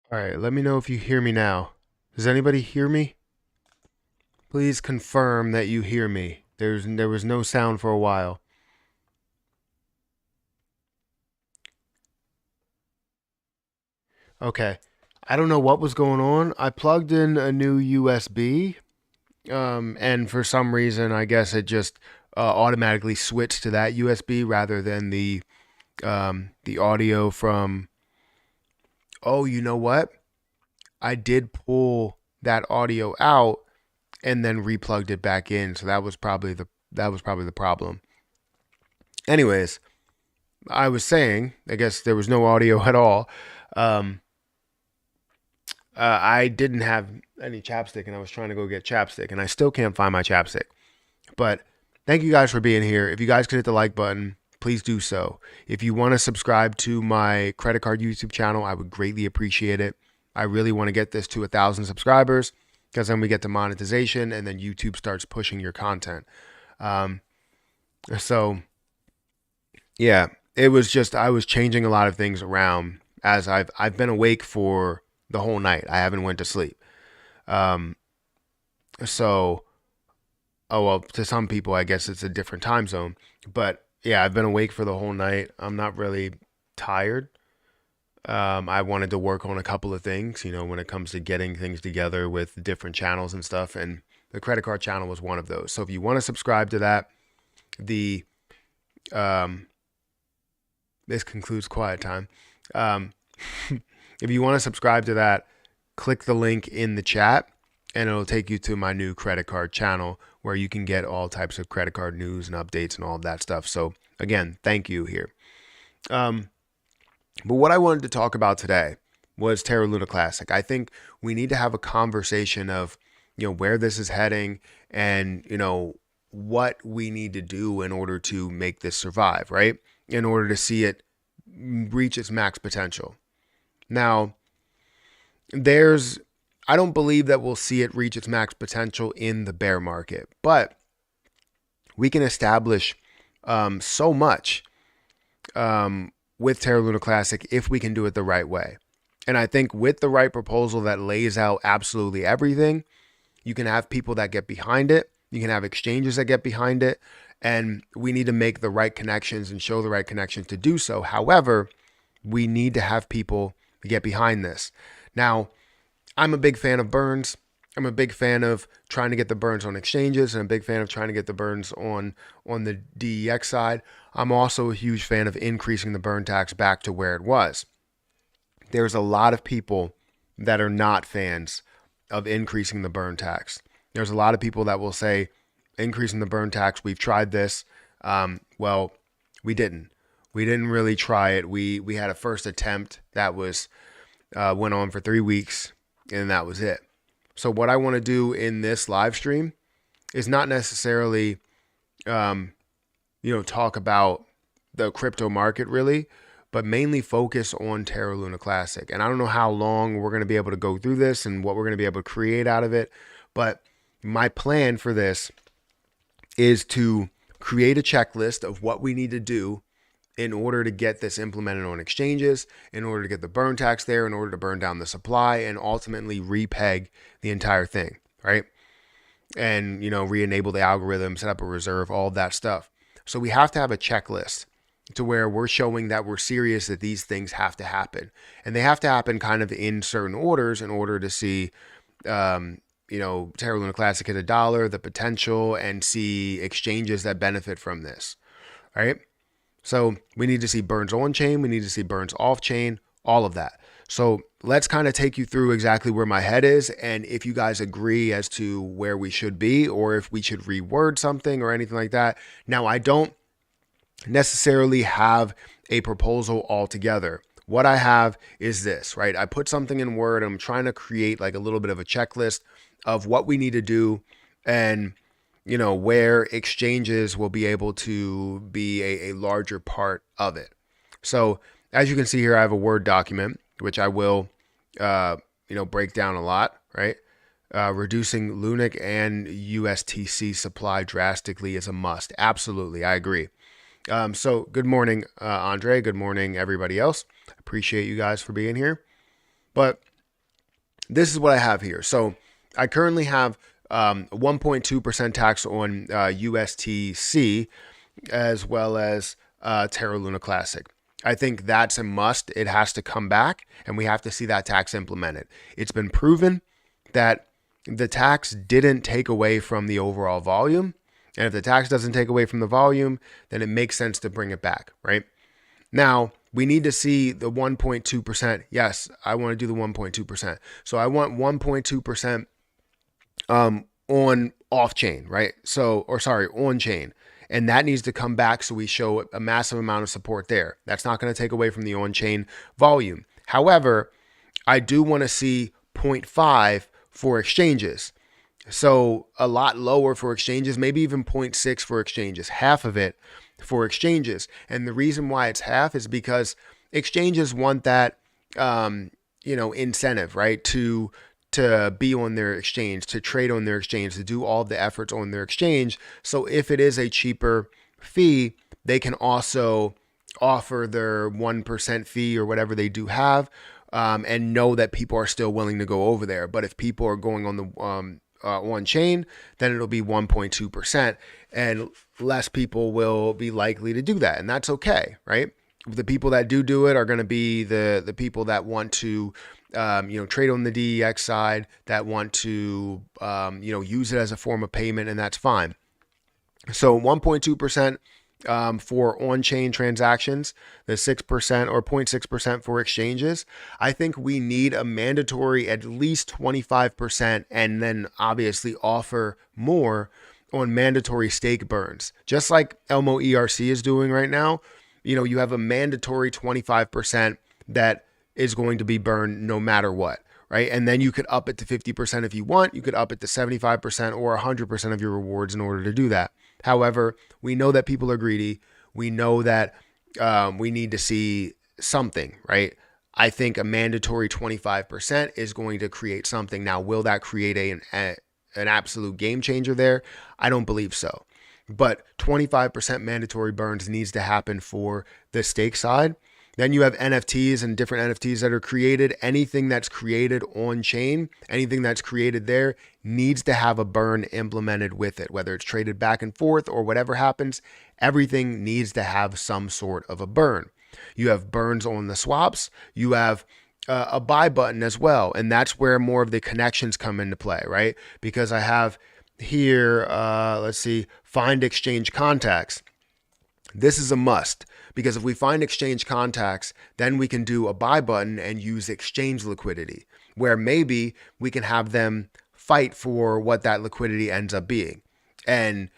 All right, let me know if you hear me now. Does anybody hear me? Please confirm that you hear me. There was no sound for a while. Okay. I don't know what was going on. I plugged in a new USB, and for some reason, I guess it just automatically switched to that USB rather than the audio from. Oh, you know what? I did pull that audio out and then replugged it back in, so that was probably the problem. Anyways, I was saying, I guess there was no audio at all. Um, I didn't have any chapstick, and I was trying to go get chapstick, and I still can't find my chapstick. But thank you guys for being here. If you guys could hit the like button, please do so. If you want to subscribe to my credit card YouTube channel, I would greatly appreciate it. I really want to get this to 1,000 subscribers because then we get to monetization, and then YouTube starts pushing your content. Um, so yeah, it was just I was changing a lot of things around as I've been awake for the whole night. I haven't went to sleep. Um, so oh well, to some people I guess it's a different time zone, but yeah, I've been awake for the whole night. I'm not really tired. I wanted to work on a couple of things, when it comes to getting things together with different channels and stuff, and the credit card channel was one of those. So if you want to subscribe to that, the um, this concludes quiet time. Um, if you want to subscribe to that, click the link in the chat and it'll take you to my new credit card channel where you can get all types of credit card news and updates and all of that stuff. So again, thank you here. Um, but what I wanted to talk about today was Terra Luna Classic. I think we need to have a conversation of, where this is heading and, what we need to do in order to make this survive, right? In order to see it reach its max potential. Now, there's I don't believe that we'll see it reach its max potential in the bear market, but we can establish so much with Terra Luna Classic if we can do it the right way. And I think with the right proposal that lays out absolutely everything, you can have people that get behind it. You can have exchanges that get behind it. And we need to make the right connections and show the right connections to do so. However, we need to have people get behind this. Now, I'm a big fan of burns. I'm a big fan of trying to get the burns on exchanges, and I'm a big fan of trying to get the burns on the DEX side. I'm also a huge fan of increasing the burn tax back to where it was. There's a lot of people that are not fans of increasing the burn tax. There's a lot of people that will say, increasing the burn tax, we've tried this. Well, we didn't. We didn't really try it. We had a first attempt that was went on for 3 weeks, and that was it. So what I want to do in this live stream is not necessarily, talk about the crypto market really, but mainly focus on Terra Luna Classic. And I don't know how long we're going to be able to go through this and what we're going to be able to create out of it. But my plan for this is to create a checklist of what we need to do in order to get this implemented on exchanges, in order to get the burn tax there, in order to burn down the supply, and ultimately repeg the entire thing, right? And, re-enable the algorithm, set up a reserve, all of that stuff. So we have to have a checklist to where we're showing that we're serious that these things have to happen. And they have to happen kind of in certain orders in order to see, Terra Luna Classic at $1, the potential, and see exchanges that benefit from this, right? So we need to see burns on chain. We need to see burns off chain, all of that. So let's kind of take you through exactly where my head is. And if you guys agree as to where we should be, or if we should reword something or anything like that. Now, I don't necessarily have a proposal altogether. What I have is this, right? I put something in Word. I'm trying to create like a little bit of a checklist of what we need to do and where exchanges will be able to be a larger part of it. So as you can see here, I have a Word document, which I will, break down a lot, right? Reducing Lunic and USTC supply drastically is a must. Absolutely. I agree. So good morning, Andre. Good morning, everybody else. Appreciate you guys for being here. But this is what I have here. So I currently have 1.2% tax on USTC as well as Terra Luna Classic. I think that's a must. It has to come back, and we have to see that tax implemented. It's been proven that the tax didn't take away from the overall volume. And if the tax doesn't take away from the volume, then it makes sense to bring it back, right? Now, we need to see the 1.2%. Yes, I want to do the 1.2%. So I want 1.2% on off chain, right? So, or sorry, on chain. And that needs to come back so we show a massive amount of support there. That's not going to take away from the on chain volume. However, I do want to see 0.5 for exchanges. So a lot lower for exchanges, maybe even 0.6 for exchanges, half of it for exchanges. And the reason why it's half is because exchanges want that, incentive, right? To be on their exchange, to trade on their exchange, to do all the efforts on their exchange. So if it is a cheaper fee, they can also offer their 1% fee or whatever they do have, and know that people are still willing to go over there. But if people are going on the on chain, then it'll be 1.2%, and less people will be likely to do that, and that's okay, right? The people that do it are going to be the people that want to trade on the DEX side, that want to use it as a form of payment, and that's fine. So 1.2% for on-chain transactions, the 6% or 0.6% for exchanges. I think we need a mandatory at least 25%, and then obviously offer more on mandatory stake burns, just like Elmo ERC is doing right now. You have a mandatory 25% that is going to be burned no matter what, right? And then you could up it to 50% if you want. You could up it to 75% or 100% of your rewards in order to do that. However, we know that people are greedy. We know that we need to see something, right? I think a mandatory 25% is going to create something. Now, will that create an absolute game changer there? I don't believe so. But 25% mandatory burns needs to happen for the stake side. Then you have NFTs and different NFTs that are created. Anything that's created on chain, anything that's created there needs to have a burn implemented with it, whether it's traded back and forth or whatever happens. Everything needs to have some sort of a burn. You have burns on the swaps. You have a buy button as well. And that's where more of the connections come into play, right? Because I have here, let's see, find exchange contacts. This is a must, because if we find exchange contacts, then we can do a buy button and use exchange liquidity, where maybe we can have them fight for what that liquidity ends up being. And,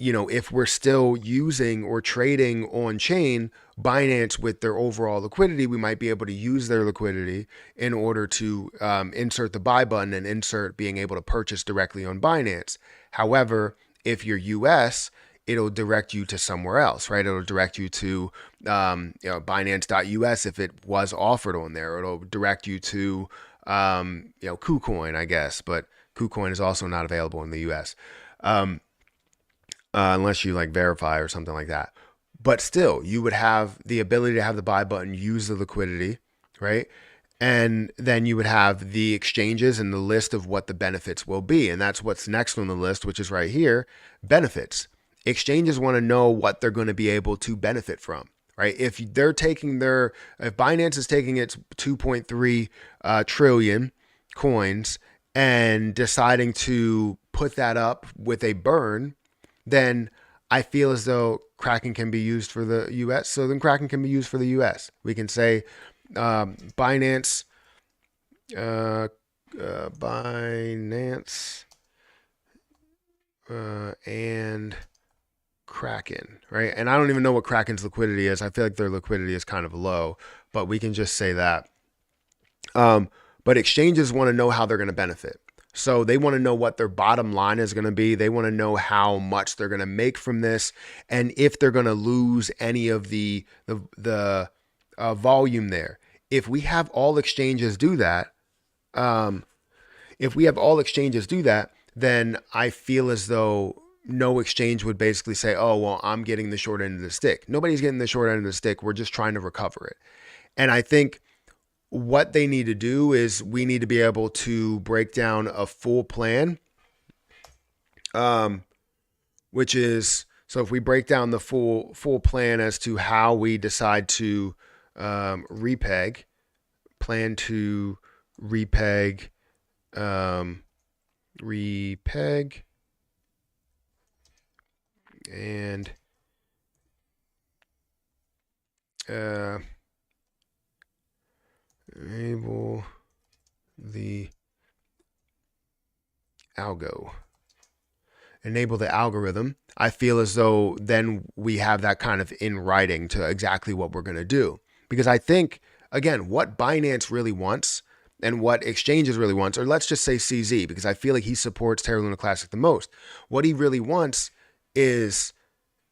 if we're still using or trading on chain Binance with their overall liquidity, we might be able to use their liquidity in order to insert the buy button and insert being able to purchase directly on Binance. However, if you're US, it'll direct you to somewhere else, right? It'll direct you to Binance.us if it was offered on there. It'll direct you to KuCoin, I guess, but KuCoin is also not available in the US unless you verify or something like that. But still, you would have the ability to have the buy button, use the liquidity, right? And then you would have the exchanges and the list of what the benefits will be. And that's what's next on the list, which is right here, benefits. Exchanges want to know what they're going to be able to benefit from, right? If Binance is taking its 2.3 trillion coins and deciding to put that up with a burn, then I feel as though Kraken can be used for the US. So then Kraken can be used for the US. We can say Binance, and Kraken, right? And I don't even know what Kraken's liquidity is. I feel like their liquidity is kind of low, but we can just say that. But exchanges want to know how they're going to benefit. So they want to know what their bottom line is going to be. They want to know how much they're going to make from this, and if they're going to lose any of the volume there. If we have all exchanges do that, then I feel as though no exchange would basically say, oh, well, I'm getting the short end of the stick. Nobody's getting the short end of the stick. We're just trying to recover it. And I think what they need to do is we need to be able to break down a full plan, which is, so if we break down the full plan as to how we decide to repeg, plan to repeg, repeg, and enable the algorithm, I feel as though then we have that kind of in writing to exactly what we're going to do. Because I think, again, what Binance really wants and what exchanges really wants, or let's just say CZ, because I feel like he supports Terra Luna Classic the most. What he really wants is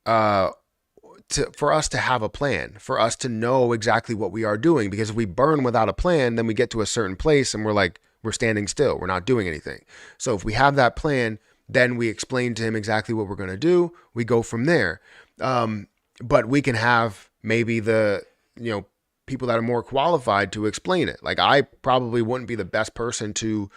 for us to have a plan, for us to know exactly what we are doing. Because if we burn without a plan, then we get to a certain place and we're standing still. We're not doing anything. So if we have that plan, then we explain to him exactly what we're going to do. We go from there. But we can have maybe the, people that are more qualified to explain it. Like, I probably wouldn't be the best person to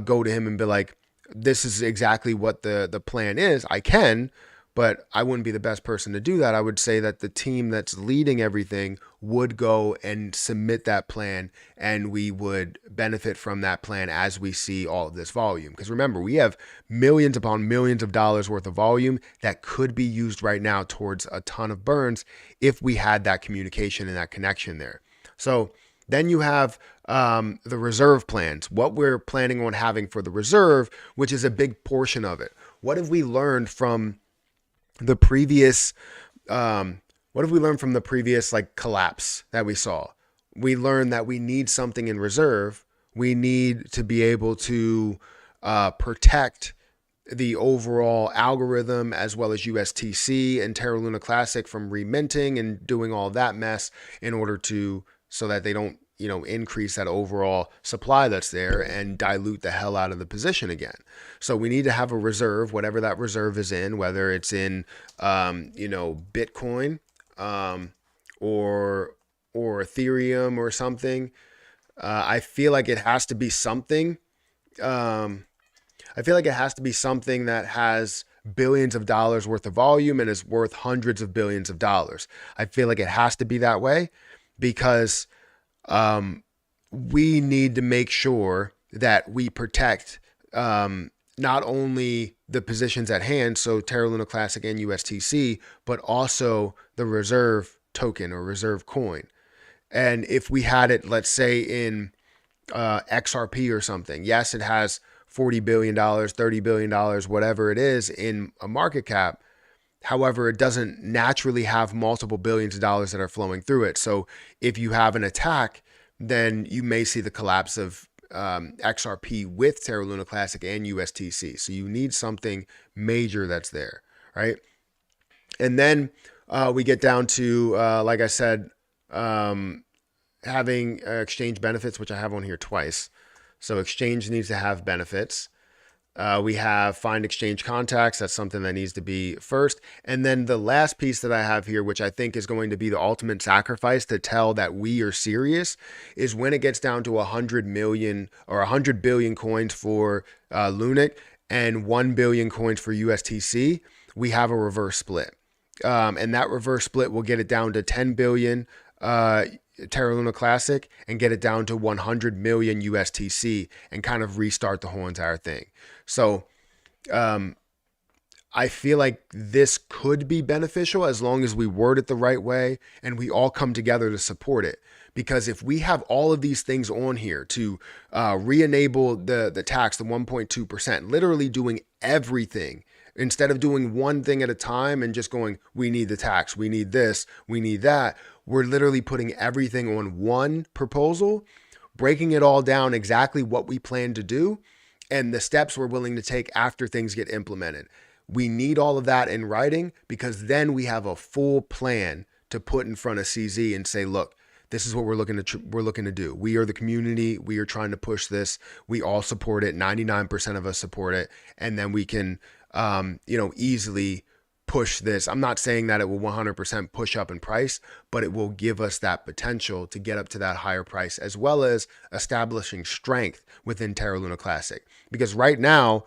go to him and be like, this is exactly what the plan is. I can, but I wouldn't be the best person to do that. I would say that the team that's leading everything would go and submit that plan, and we would benefit from that plan as we see all of this volume. Because remember, we have millions upon millions of dollars worth of volume that could be used right now towards a ton of burns if we had that communication and that connection there. So then you have the reserve plans, what we're planning on having for the reserve, which is a big portion of it. What have we learned from the previous like collapse that we saw? We learned that we need something in reserve. We need to be able to protect the overall algorithm as well as USTC and Terra Luna Classic from reminting and doing all that mess in order to, so that they don't, increase that overall supply that's there and dilute the hell out of the position again. So we need to have a reserve, whatever that reserve is in, whether it's in, Bitcoin, or Ethereum or something. I feel like it has to be something. I feel like it has to be something that has billions of dollars worth of volume and is worth hundreds of billions of dollars. I feel like it has to be that way because we need to make sure that we protect not only the positions at hand, so Terra Luna Classic and USTC, but also the reserve token or reserve coin. And if we had it, let's say in XRP or something, yes, it has $40 billion, $30 billion, whatever it is in a market cap. However, it doesn't naturally have multiple billions of dollars that are flowing through it. So if you have an attack, then you may see the collapse of XRP with Terra Luna Classic and USTC. So you need something major that's there, right? And then we get down to, like I said, having exchange benefits, which I have on here twice. So exchange needs to have benefits. We have find exchange contacts. That's something that needs to be first. And then the last piece that I have here, which I think is going to be the ultimate sacrifice to tell that we are serious, is when it gets down to 100 million or 100 billion coins for Lunic and 1 billion coins for USTC, we have a reverse split. And that reverse split will get it down to 10 billion Terra Luna Classic and get it down to 100 million USTC and kind of restart the whole entire thing. So I feel like this could be beneficial as long as we word it the right way and we all come together to support it. Because if we have all of these things on here to re-enable the tax, the 1.2%, literally doing everything, instead of doing one thing at a time and just going, we need the tax, we need this, we need that, we're literally putting everything on one proposal, breaking it all down exactly what we plan to do and the steps we're willing to take after things get implemented. We need all of that in writing because then we have a full plan to put in front of CZ and say, look, this is what we're looking to do. We are the community. We are trying to push this. We all support it. 99% of us support it. And then we can, easily push this. I'm not saying that it will 100% push up in price, but it will give us that potential to get up to that higher price, as well as establishing strength within Terra Luna Classic. Because right now,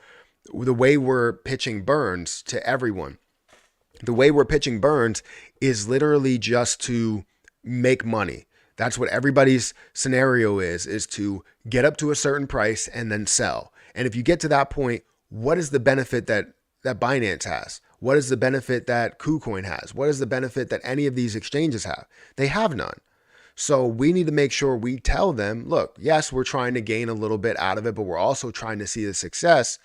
the way we're pitching burns to everyone, the way we're pitching burns is literally just to make money. That's what everybody's scenario is to get up to a certain price and then sell. And if you get to that point, what is the benefit that Binance has? What is the benefit that KuCoin has? What is the benefit that any of these exchanges have? They have none. So we need to make sure we tell them, look, yes, we're trying to gain a little bit out of it, but we're also trying to see the success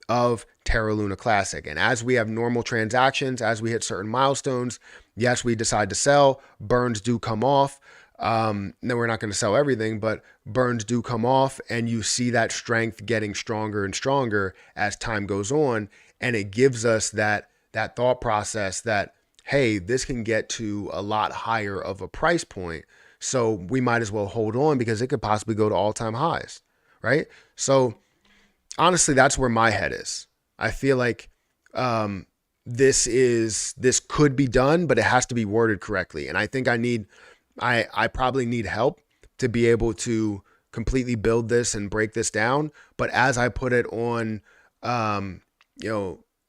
of Terra Luna Classic. And as we have normal transactions, as we hit certain milestones, yes, we decide to sell. Burns do come off. No, we're not going to sell everything, but burns do come off, and you see that strength getting stronger and stronger as time goes on. And it gives us that thought process that, hey, this can get to a lot higher of a price point. So we might as well hold on because it could possibly go to all-time highs, right? So honestly, that's where my head is. I feel like this could be done, but it has to be worded correctly. And I think I probably need help to be able to completely build this and break this down. But as I put it on,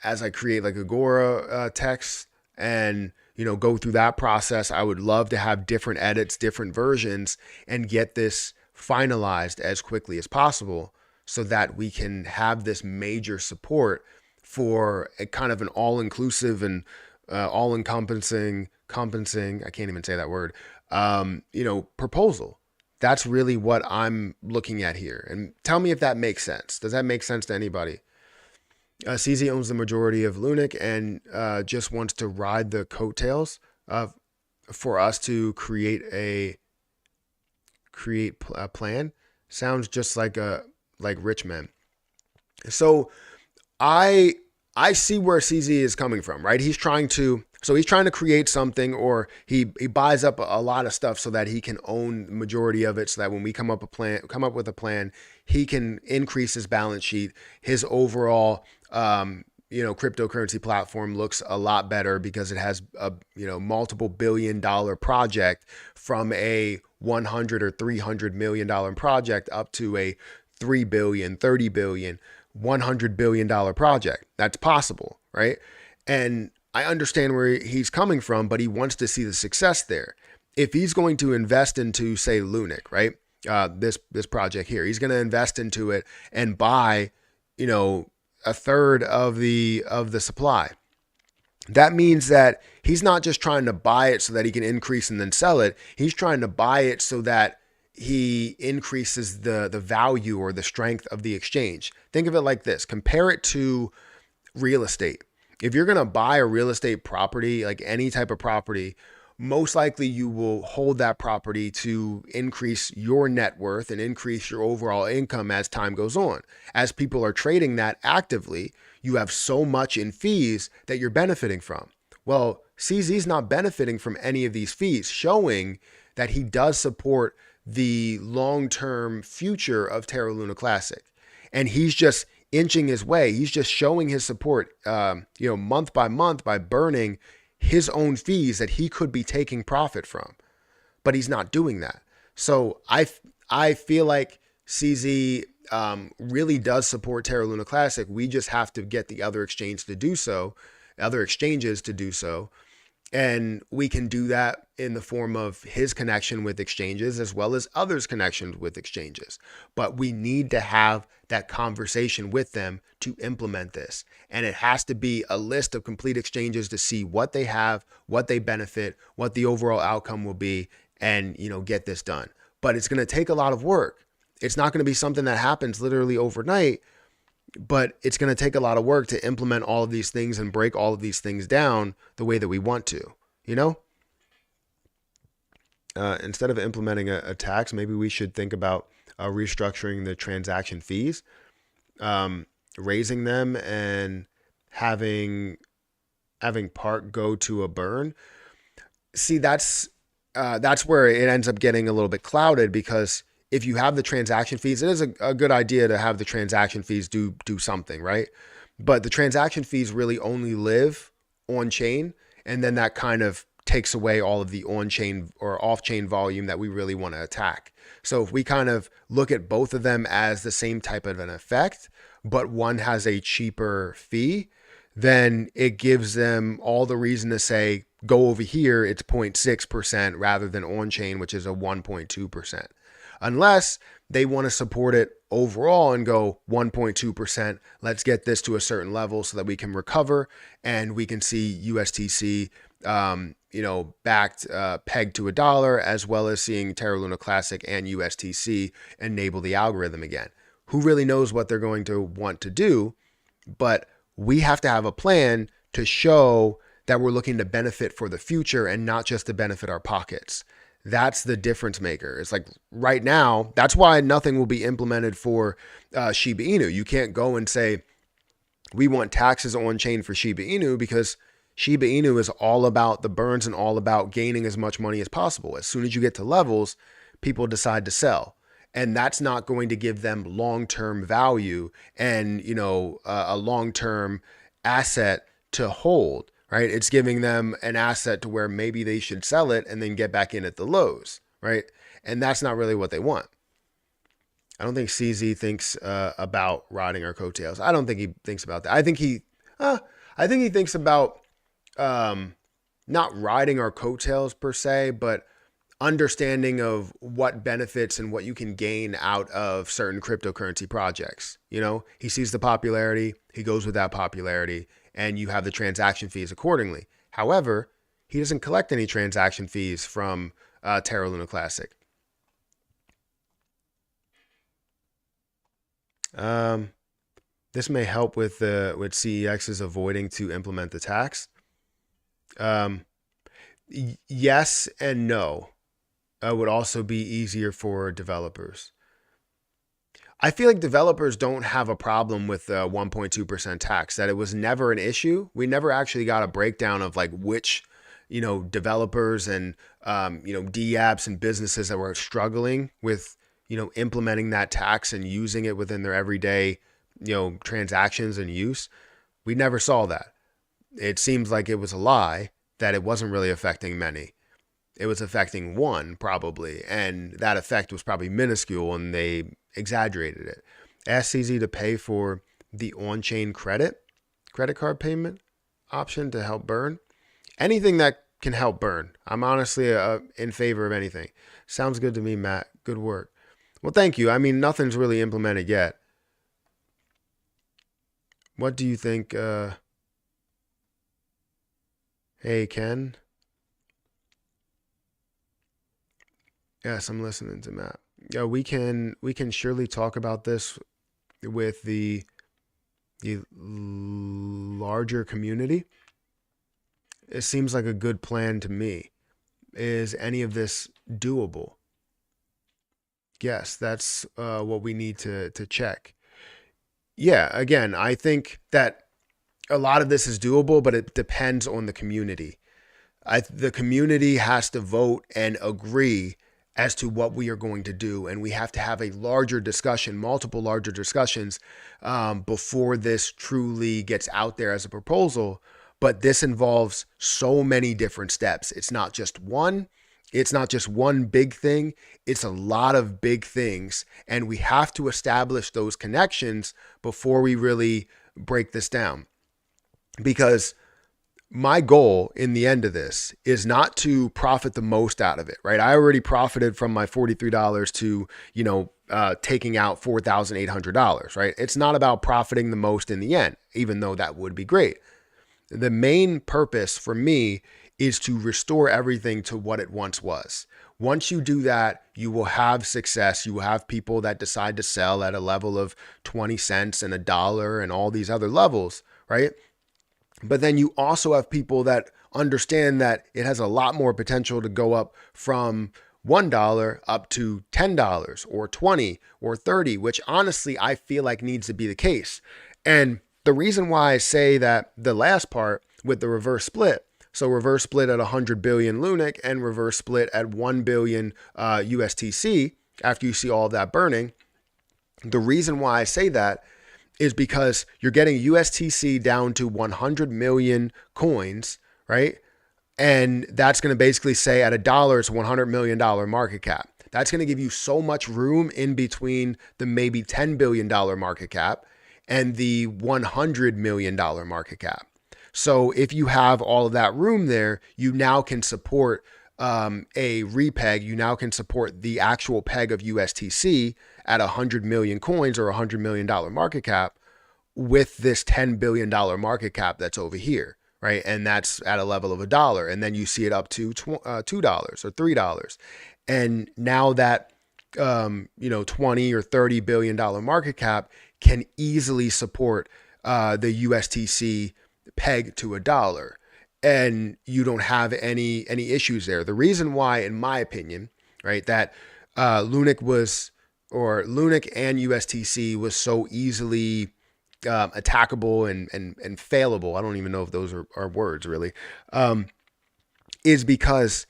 as I create like Agora text and, go through that process, I would love to have different edits, different versions, and get this finalized as quickly as possible so that we can have this major support for a kind of an all-inclusive and all-encompassing, I can't even say that word, proposal. That's really what I'm looking at here. And tell me if that makes sense. Does that make sense to anybody? CZ owns the majority of Lunic and just wants to ride the coattails for us to create a plan. Sounds just like rich men. So I see where CZ is coming from, right? He's trying to create something, or he buys up a lot of stuff so that he can own the majority of it, so that when we come up with a plan, he can increase his balance sheet. His overall cryptocurrency platform looks a lot better because it has a multiple billion-dollar project from a 100 or 300 million dollar project up to a 3 billion, 30 billion, 100 billion dollar project. That's possible, right? And I understand where he's coming from, but he wants to see the success there. If he's going to invest into, say, Lunic, right? This project here, he's going to invest into it and buy, a third of the supply. That means that he's not just trying to buy it so that he can increase and then sell it. He's trying to buy it so that he increases the value or the strength of the exchange. Think of it like this. Compare it to real estate. If you're going to buy a real estate property, like any type of property, most likely you will hold that property to increase your net worth and increase your overall income as time goes on. As people are trading that actively, you have so much in fees that you're benefiting from. Well, CZ's not benefiting from any of these fees, showing that he does support the long-term future of Terra Luna Classic. And he's just inching his way. He's just showing his support, month by month by burning his own fees that he could be taking profit from, but he's not doing that. So I feel like CZ really does support Terra Luna Classic. We just have to get the other exchanges to do so. And we can do that in the form of his connection with exchanges as well as others' connections with exchanges. But we need to have that conversation with them to implement this. And it has to be a list of complete exchanges to see what they have, what they benefit, what the overall outcome will be, and get this done. But it's going to take a lot of work. It's not going to be something that happens literally overnight, but it's going to take a lot of work to implement all of these things and break all of these things down the way that we want to, instead of implementing a tax, maybe we should think about restructuring the transaction fees, raising them and having part go to a burn. See, that's where it ends up getting a little bit clouded, because if you have the transaction fees, it is a good idea to have the transaction fees do something, right? But the transaction fees really only live on chain, and then that kind of takes away all of the on chain or off chain volume that we really want to attack. So if we kind of look at both of them as the same type of an effect, but one has a cheaper fee, then it gives them all the reason to say, go over here, it's 0.6% rather than on chain, which is a 1.2%. Unless they want to support it overall and go 1.2%, let's get this to a certain level so that we can recover and we can see USTC, backed, pegged to $1, as well as seeing Terra Luna Classic and USTC enable the algorithm again. Who really knows what they're going to want to do? But we have to have a plan to show that we're looking to benefit for the future and not just to benefit our pockets. That's the difference maker. It's like right now, that's why nothing will be implemented for Shiba Inu. You can't go and say, we want taxes on chain for Shiba Inu, because Shiba Inu is all about the burns and all about gaining as much money as possible. As soon as you get to levels, people decide to sell. And that's not going to give them long-term value and, a long-term asset to hold. Right? It's giving them an asset to where maybe they should sell it and then get back in at the lows, right? And that's not really what they want. I don't think CZ thinks about riding our coattails. I don't think he thinks about that. I think he thinks about not riding our coattails per se, but understanding of what benefits and what you can gain out of certain cryptocurrency projects. He sees the popularity, he goes with that popularity, and you have the transaction fees accordingly. However, he doesn't collect any transaction fees from Terra Luna Classic. This may help with CEX's avoiding to implement the tax. Yes and no. Would also be easier for developers. I feel like developers don't have a problem with the 1.2% tax, that it was never an issue. We never actually got a breakdown of like which, developers and, D-apps and businesses that were struggling with, implementing that tax and using it within their everyday, transactions and use. We never saw that. It seems like it was a lie that it wasn't really affecting many. It was affecting one probably, and that effect was probably minuscule and they exaggerated it. Ask CZ to pay for the on-chain credit card payment option to help burn. Anything that can help burn. I'm honestly in favor of anything. Sounds good to me, Matt. Good work. Well, thank you. I mean, nothing's really implemented yet. What do you think? Hey, Ken. Yes, I'm listening to Matt. Yeah, we can surely talk about this with the larger community. It seems like a good plan to me. Is any of this doable? Yes, that's what we need to check. Yeah, again, I think that a lot of this is doable, but it depends on the community. The community has to vote and agree as to what we are going to do. And we have to have a larger discussion, multiple larger discussions before this truly gets out there as a proposal. But this involves so many different steps. It's not just one. It's not just one big thing. It's a lot of big things. And we have to establish those connections before we really break this down. Because my goal in the end of this is not to profit the most out of it, right? I already profited from my $43 to, taking out $4,800, right? It's not about profiting the most in the end, even though that would be great. The main purpose for me is to restore everything to what it once was. Once you do that, you will have success. You will have people that decide to sell at a level of 20 cents and $1 and all these other levels, right? But then you also have people that understand that it has a lot more potential to go up from $1 up to $10 or 20 or 30, which honestly, I feel like needs to be the case. And the reason why I say that the last part with the reverse split, so reverse split at 100 billion Lunic and reverse split at 1 billion USTC, after you see all of that burning, the reason why I say that is because you're getting USTC down to 100 million coins, right? And that's going to basically say at $1, it's $100 million market cap. That's going to give you so much room in between the maybe $10 billion market cap and the $100 million market cap. So if you have all of that room there, you now can support a repeg. You now can support the actual peg of USTC at 100 million coins or $100 million market cap with this $10 billion market cap that's over here, right? And that's at a level of $1. And then you see it up to $2 or $3. And now that, 20 or $30 billion market cap can easily support the USTC peg to $1. And you don't have any issues there. The reason why, in my opinion, right, that Lunic and USTC was so easily attackable and failable. I don't even know if those are words really, is because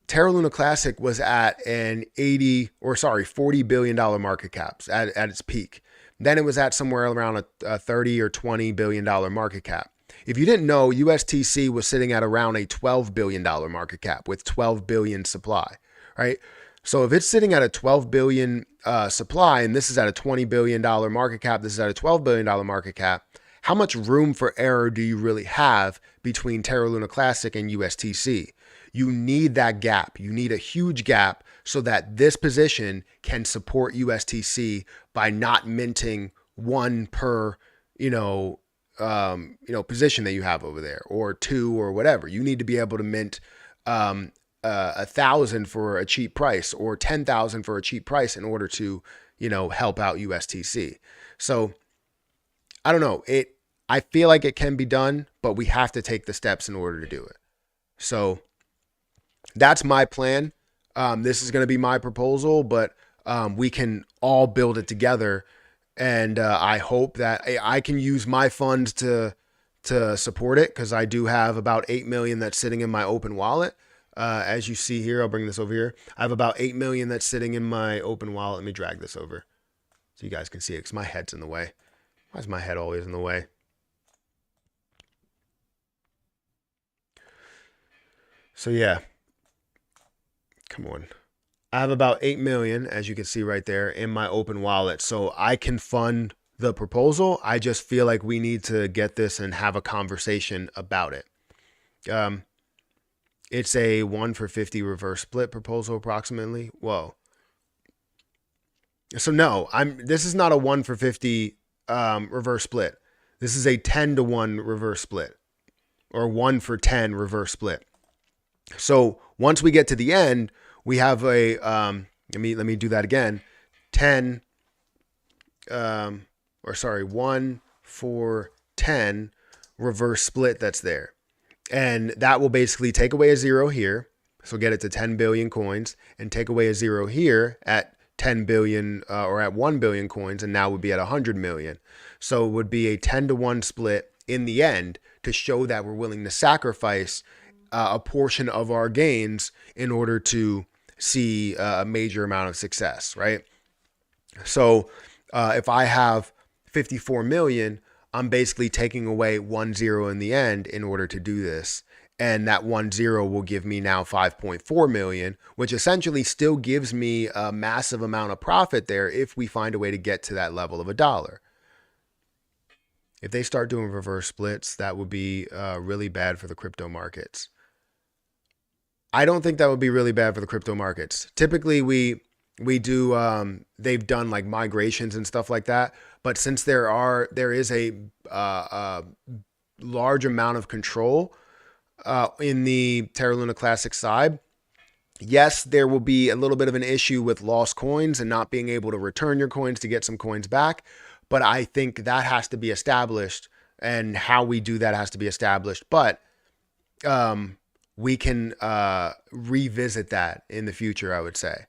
Terra Luna Classic was at an $40 billion market cap at its peak. Then it was at somewhere around a $30 or $20 billion market cap. If you didn't know, USTC was sitting at around a $12 billion market cap with 12 billion supply, right? So if it's sitting at a 12 billion supply and this is at a $20 billion market cap, this is at a $12 billion market cap, how much room for error do you really have between Terra Luna Classic and USTC? You need that gap. You need a huge gap so that this position can support USTC by not minting one per, position that you have over there, or two or whatever. You need to be able to mint 1,000 for a cheap price or 10,000 for a cheap price in order to, help out USTC. So I don't know. I feel like it can be done, but we have to take the steps in order to do it. So that's my plan. This is going to be my proposal, but we can all build it together. And I hope that I can use my funds to support it, because I do have about 8 million that's sitting in my open wallet. As you see here, I'll bring this over here. I have about 8 million that's sitting in my open wallet. Let me drag this over so you guys can see it, because my head's in the way. Why is my head always in the way? So yeah, come on. I have about 8 million, as you can see right there, in my open wallet. So I can fund the proposal. I just feel like we need to get this and have a conversation about it. It's a 1 for 50 reverse split proposal approximately. Whoa. So no, this is not a 1 for 50 reverse split. This is a 10-to-1 reverse split, or 1 for 10 reverse split. So once we get to the end, we have a let me do that again. 1 for 10 reverse split that's there. And that will basically take away a 0 here. So get it to 10 billion coins, and take away a 0 here at 10 billion or at 1 billion coins, and now would be at 100 million. So it would be a 10-to-1 split in the end to show that we're willing to sacrifice a portion of our gains in order to see a major amount of success, right? So if I have 54 million, I'm basically taking away 1 0 in the end in order to do this. And that 1 0 will give me now 5.4 million, which essentially still gives me a massive amount of profit there if we find a way to get to that level of $1. If they start doing reverse splits, that would be really bad for the crypto markets. I don't think that would be really bad for the crypto markets. Typically, we do they've done like migrations and stuff like that, but since there is a large amount of control in the Terra Luna Classic side, yes, there will be a little bit of an issue with lost coins and not being able to return your coins to get some coins back, but I think that has to be established, and how we do that has to be established. But we can revisit that in the future, I would say.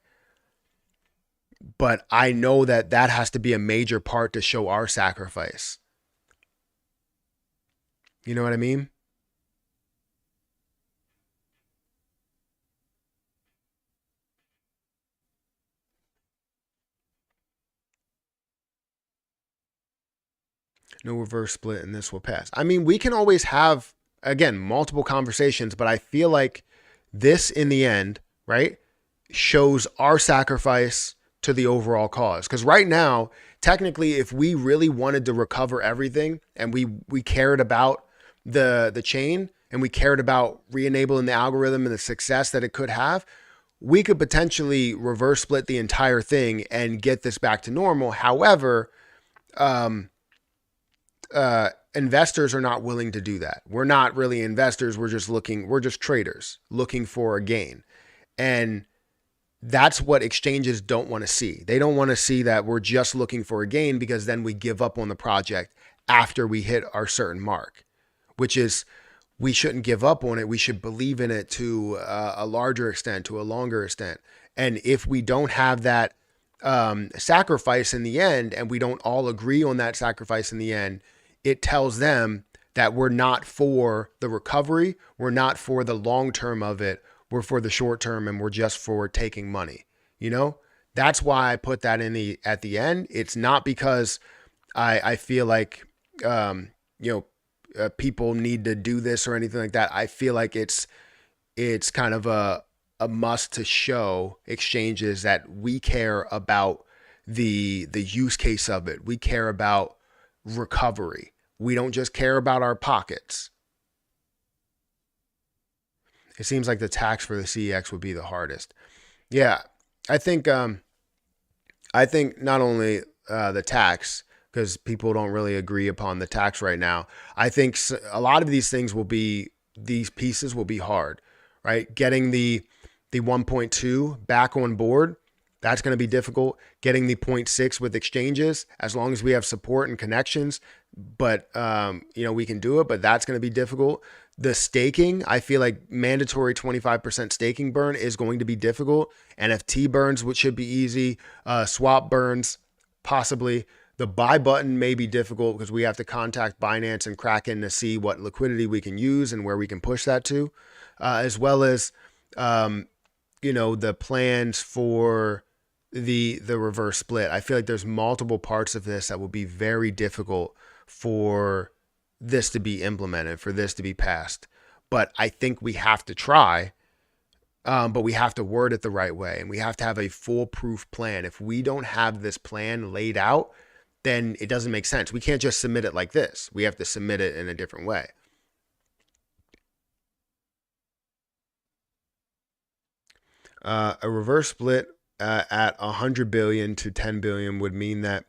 But I know that has to be a major part to show our sacrifice. You know what I mean? No reverse split and this will pass. I mean, we can always have, again, multiple conversations, but I feel like this in the end, right, shows our sacrifice to the overall cause. Because right now, technically, if we really wanted to recover everything and we cared about the chain and we cared about re-enabling the algorithm and the success that it could have, we could potentially reverse split the entire thing and get this back to normal. However, investors are not willing to do that. We're not really investors. We're just traders looking for a gain. And that's what exchanges don't want to see. They don't want to see that we're just looking for a gain, because then we give up on the project after we hit our certain mark, which is, we shouldn't give up on it. We should believe in it to a larger extent, to a longer extent. And if we don't have that sacrifice in the end, and we don't all agree on that sacrifice in the end, it tells them that we're not for the recovery. We're not for the long term of it. We're for the short term, and we're just for taking money. You know, that's why I put that at the end. It's not because I feel like, people need to do this or anything like that. I feel like it's kind of a must to show exchanges that we care about the use case of it. We care about recovery. We don't just care about our pockets. It seems like the tax for the CEX would be the hardest. Yeah, I think not only the tax, because people don't really agree upon the tax right now. I think a lot of these pieces will be hard, right? Getting the 1.2 back on board, that's going to be difficult. Getting the 0.6 with exchanges, as long as we have support and connections, but we can do it, but that's going to be difficult. The staking, I feel like mandatory 25% staking burn is going to be difficult. NFT burns, which should be easy. Swap burns, possibly. The buy button may be difficult because we have to contact Binance and Kraken to see what liquidity we can use and where we can push that to, as well as, the plans for the reverse split. I feel like there's multiple parts of this that will be very difficult for this to be implemented, for this to be passed. But I think we have to try, but we have to word it the right way, and we have to have a foolproof plan. If we don't have this plan laid out, then it doesn't make sense. We can't just submit it like this. We have to submit it in a different way. A reverse split at 100 billion to 10 billion would mean that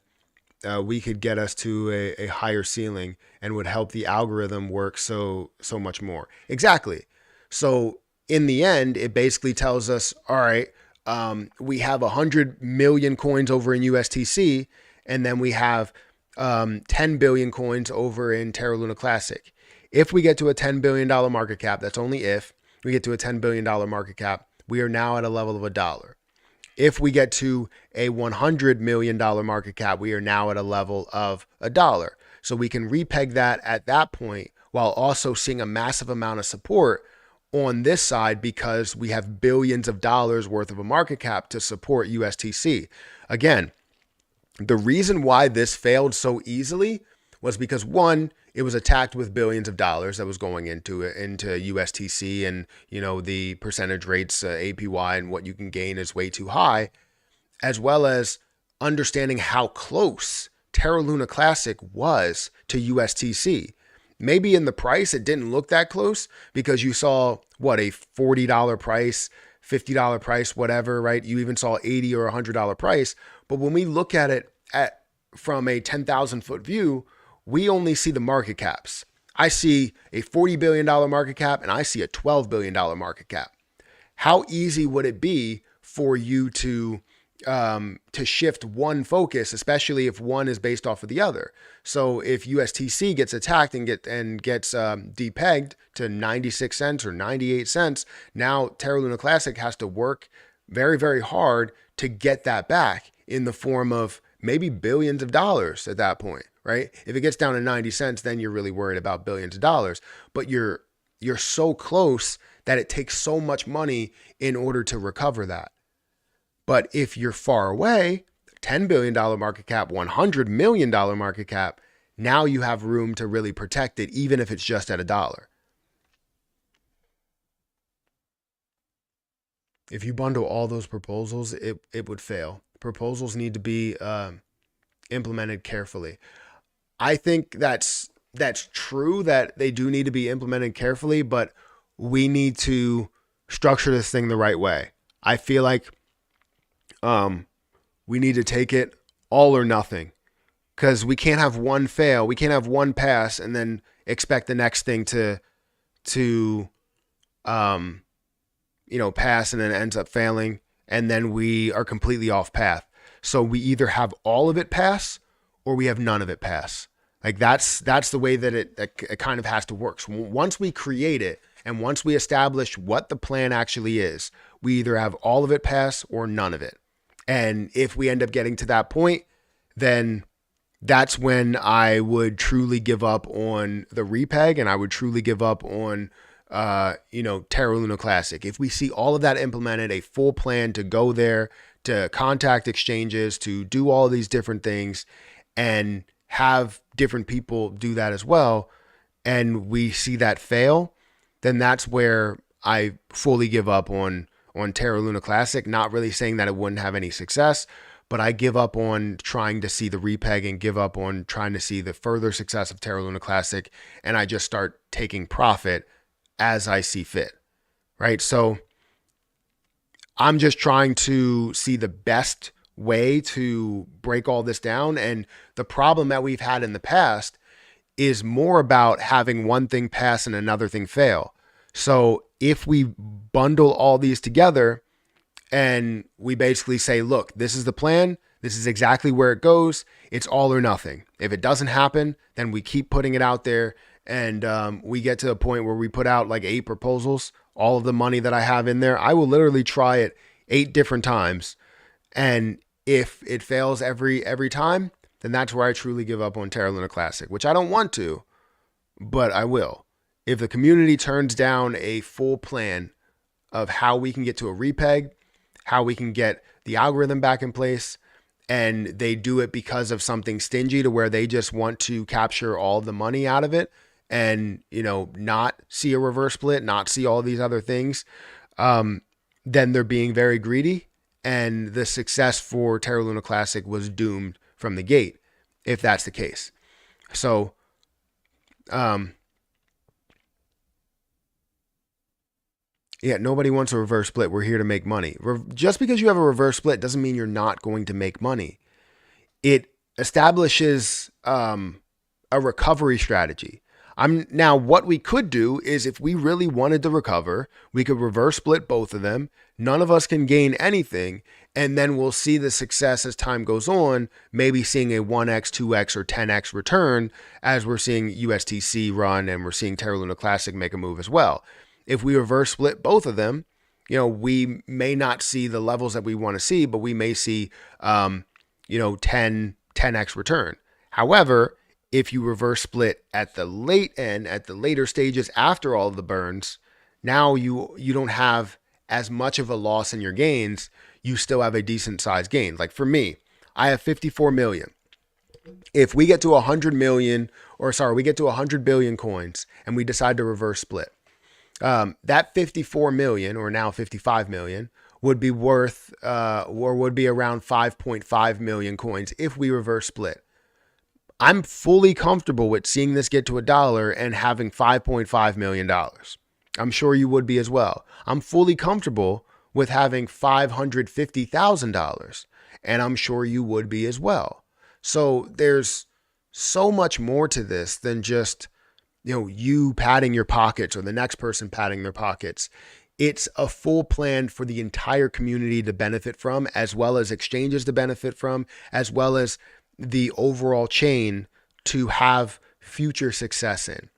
we could get us to a higher ceiling and would help the algorithm work so much more. Exactly. So in the end, it basically tells us, all right, we have 100 million coins over in USTC, and then we have 10 billion coins over in Terra Luna Classic. If we get to a $10 billion market cap, that's only if we get to a $10 billion market cap, we are now at a level of $1. If we get to a $100 million market cap, we are now at a level of $1. So we can repeg that at that point, while also seeing a massive amount of support on this side, because we have billions of dollars worth of a market cap to support USTC. Again, the reason why this failed so easily was because, one, it was attacked with billions of dollars that was going into USTC, and the percentage rates, APY, and what you can gain is way too high, as well as understanding how close Terra Luna Classic was to USTC. Maybe in the price it didn't look that close because you saw a $40 price, $50 price, whatever, right? You even saw $80 or $100 price. But when we look at it from a 10,000 foot view, we only see the market caps. I see a $40 billion market cap and I see a $12 billion market cap. How easy would it be for you to shift one focus, especially if one is based off of the other? So if USTC gets attacked and gets depegged to 96 cents or 98 cents, now Terra Luna Classic has to work very, very hard to get that back in the form of maybe billions of dollars at that point, right? If it gets down to 90 cents, then you're really worried about billions of dollars. But you're so close that it takes so much money in order to recover that. But if you're far away, $10 billion market cap, $100 million market cap, now you have room to really protect it, even if it's just at $1. If you bundle all those proposals, it would fail. Proposals need to be implemented carefully. I think that's true that they do need to be implemented carefully, but we need to structure this thing the right way. I feel like we need to take it all or nothing, because we can't have one fail. We can't have one pass and then expect the next thing to pass and then it ends up failing, and then we are completely off path. So we either have all of it pass or we have none of it pass. Like that's the way that it kind of has to work. So once we create it and once we establish what the plan actually is, we either have all of it pass or none of it. And if we end up getting to that point, then that's when I would truly give up on the repeg, and I would truly give up on Terra Luna Classic. If we see all of that implemented, a full plan to go there, to contact exchanges, to do all these different things, and have different people do that as well, and we see that fail, then that's where I fully give up on Terra Luna Classic. Not really saying that it wouldn't have any success, but I give up on trying to see the repeg and give up on trying to see the further success of Terra Luna Classic, and I just start taking profit as I see fit, right? So I'm just trying to see the best way to break all this down. And the problem that we've had in the past is more about having one thing pass and another thing fail. So if we bundle all these together and we basically say, look, this is the plan, this is exactly where it goes, it's all or nothing. If it doesn't happen, then we keep putting it out there, and we get to a point where we put out like 8 proposals. All of the money that I have in there, I will literally try it 8 different times. And if it fails every time, then that's where I truly give up on Terra Luna Classic, which I don't want to, but I will. If the community turns down a full plan of how we can get to a repeg, how we can get the algorithm back in place, and they do it because of something stingy to where they just want to capture all the money out of it and, not see a reverse split, not see all these other things, then they're being very greedy. And the success for Terra Luna Classic was doomed from the gate, if that's the case. So, nobody wants a reverse split. We're here to make money. Just because you have a reverse split doesn't mean you're not going to make money. It establishes a recovery strategy. Now, what we could do is, if we really wanted to recover, we could reverse split both of them. None of us can gain anything, and then we'll see the success as time goes on, maybe seeing a 1x, 2x, or 10x return as we're seeing USTC run and we're seeing Terra Luna Classic make a move as well. If we reverse split both of them, we may not see the levels that we want to see, but we may see, 10x return. However, if you reverse split at the late end, at the later stages after all of the burns, now you don't have as much of a loss in your gains. You still have a decent sized gain. Like for me, I have 54 million. If we get to 100 billion coins and we decide to reverse split, that 54 million, or now 55 million, would be worth or would be around 5.5 million coins if we reverse split. I'm fully comfortable with seeing this get to $1 and having $5.5 million. I'm sure you would be as well. I'm fully comfortable with having $550,000, and I'm sure you would be as well. So there's so much more to this than just, you padding your pockets or the next person padding their pockets. It's a full plan for the entire community to benefit from, as well as exchanges to benefit from, as well as the overall chain to have future success in.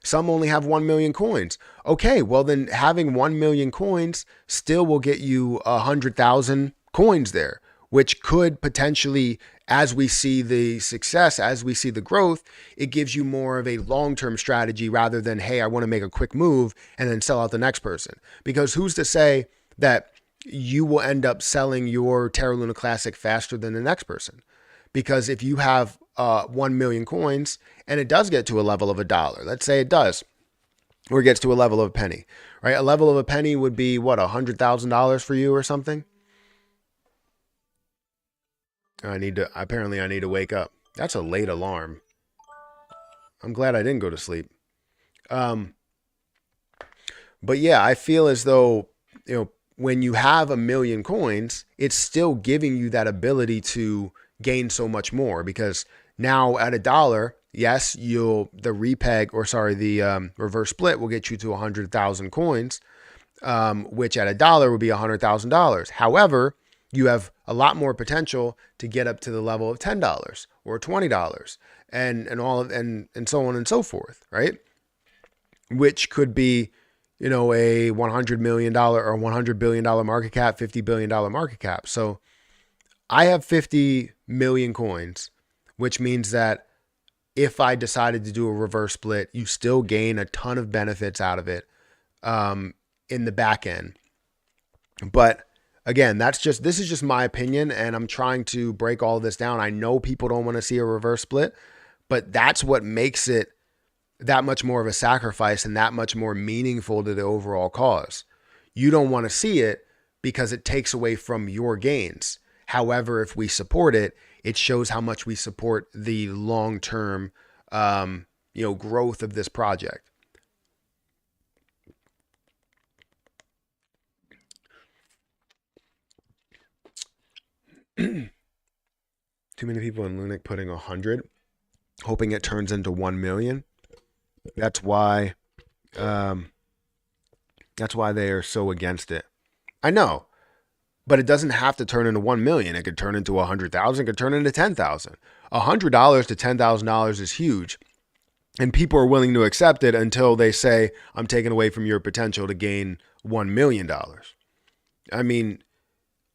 Some only have 1 million coins. Okay, well then having 1 million coins still will get you 100,000 coins there, which could potentially, as we see the success, as we see the growth, it gives you more of a long-term strategy rather than, hey, I want to make a quick move and then sell out the next person. Because who's to say that you will end up selling your Terra Luna Classic faster than the next person? Because if you have 1 million coins and it does get to a level of $1, let's say it does, or it gets to a level of a penny, right? A level of a penny would be what, $100,000 for you or something? Apparently I need to wake up. That's a late alarm. I'm glad I didn't go to sleep. Um, but yeah, I feel as though, when you have a million coins, it's still giving you that ability to gain so much more, because now at $1, yes, the repeg, or sorry, the reverse split will get you to 100,000 coins, which at $1 would be $100,000. However, you have a lot more potential to get up to the level of $10 or $20 and so on and so forth, right? Which could be, a $100 million or $100 billion market cap, $50 billion market cap. So I have 50 million coins, which means that if I decided to do a reverse split, you still gain a ton of benefits out of it in the back end. But again, this is just my opinion, and I'm trying to break all of this down. I know people don't want to see a reverse split, but that's what makes it that much more of a sacrifice and that much more meaningful to the overall cause. You don't want to see it because it takes away from your gains. However, if we support it, it shows how much we support the long-term, growth of this project. Too many people in Lunic putting 100, hoping it turns into 1 million. That's why they are so against it. I know, but it doesn't have to turn into 1 million. It could turn into 100,000. It could turn into 10,000. $100 to $10,000 is huge, and people are willing to accept it until they say, "I'm taking away from your potential to gain $1 million." I mean,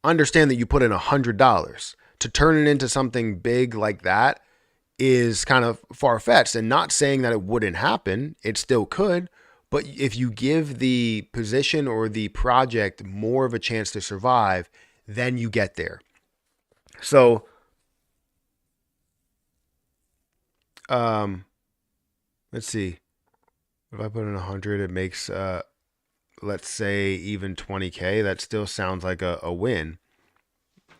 understand that you put in $100 to turn it into something big like that is kind of far-fetched, and not saying that it wouldn't happen. It still could, but if you give the position or the project more of a chance to survive, then you get there. So, let's see. If I put in 100, it makes, let's say even 20K. That still sounds like a win.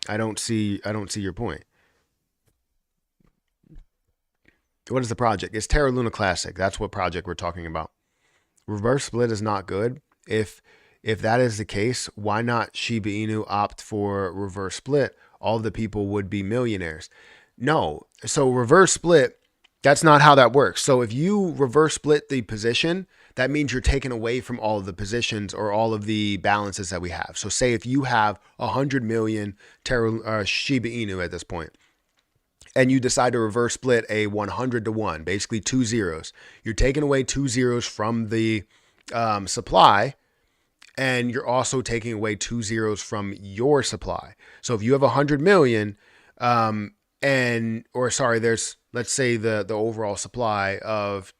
I don't see your point. What is the project? It's Terra Luna Classic. That's what project we're talking about. Reverse split is not good. If that is the case, why not Shiba Inu opt for reverse split? All of the people would be millionaires. No. So reverse split, that's not how that works. So if you reverse split the position, that means you're taking away from all of the positions or all of the balances that we have. So say if you have 100 million Shiba Inu at this point, and you decide to reverse split a 100 to 1, basically 2 zeros. You're taking away 2 zeros from the supply, and you're also taking away 2 zeros from your supply. So if you have 100 million, there's, let's say the overall supply of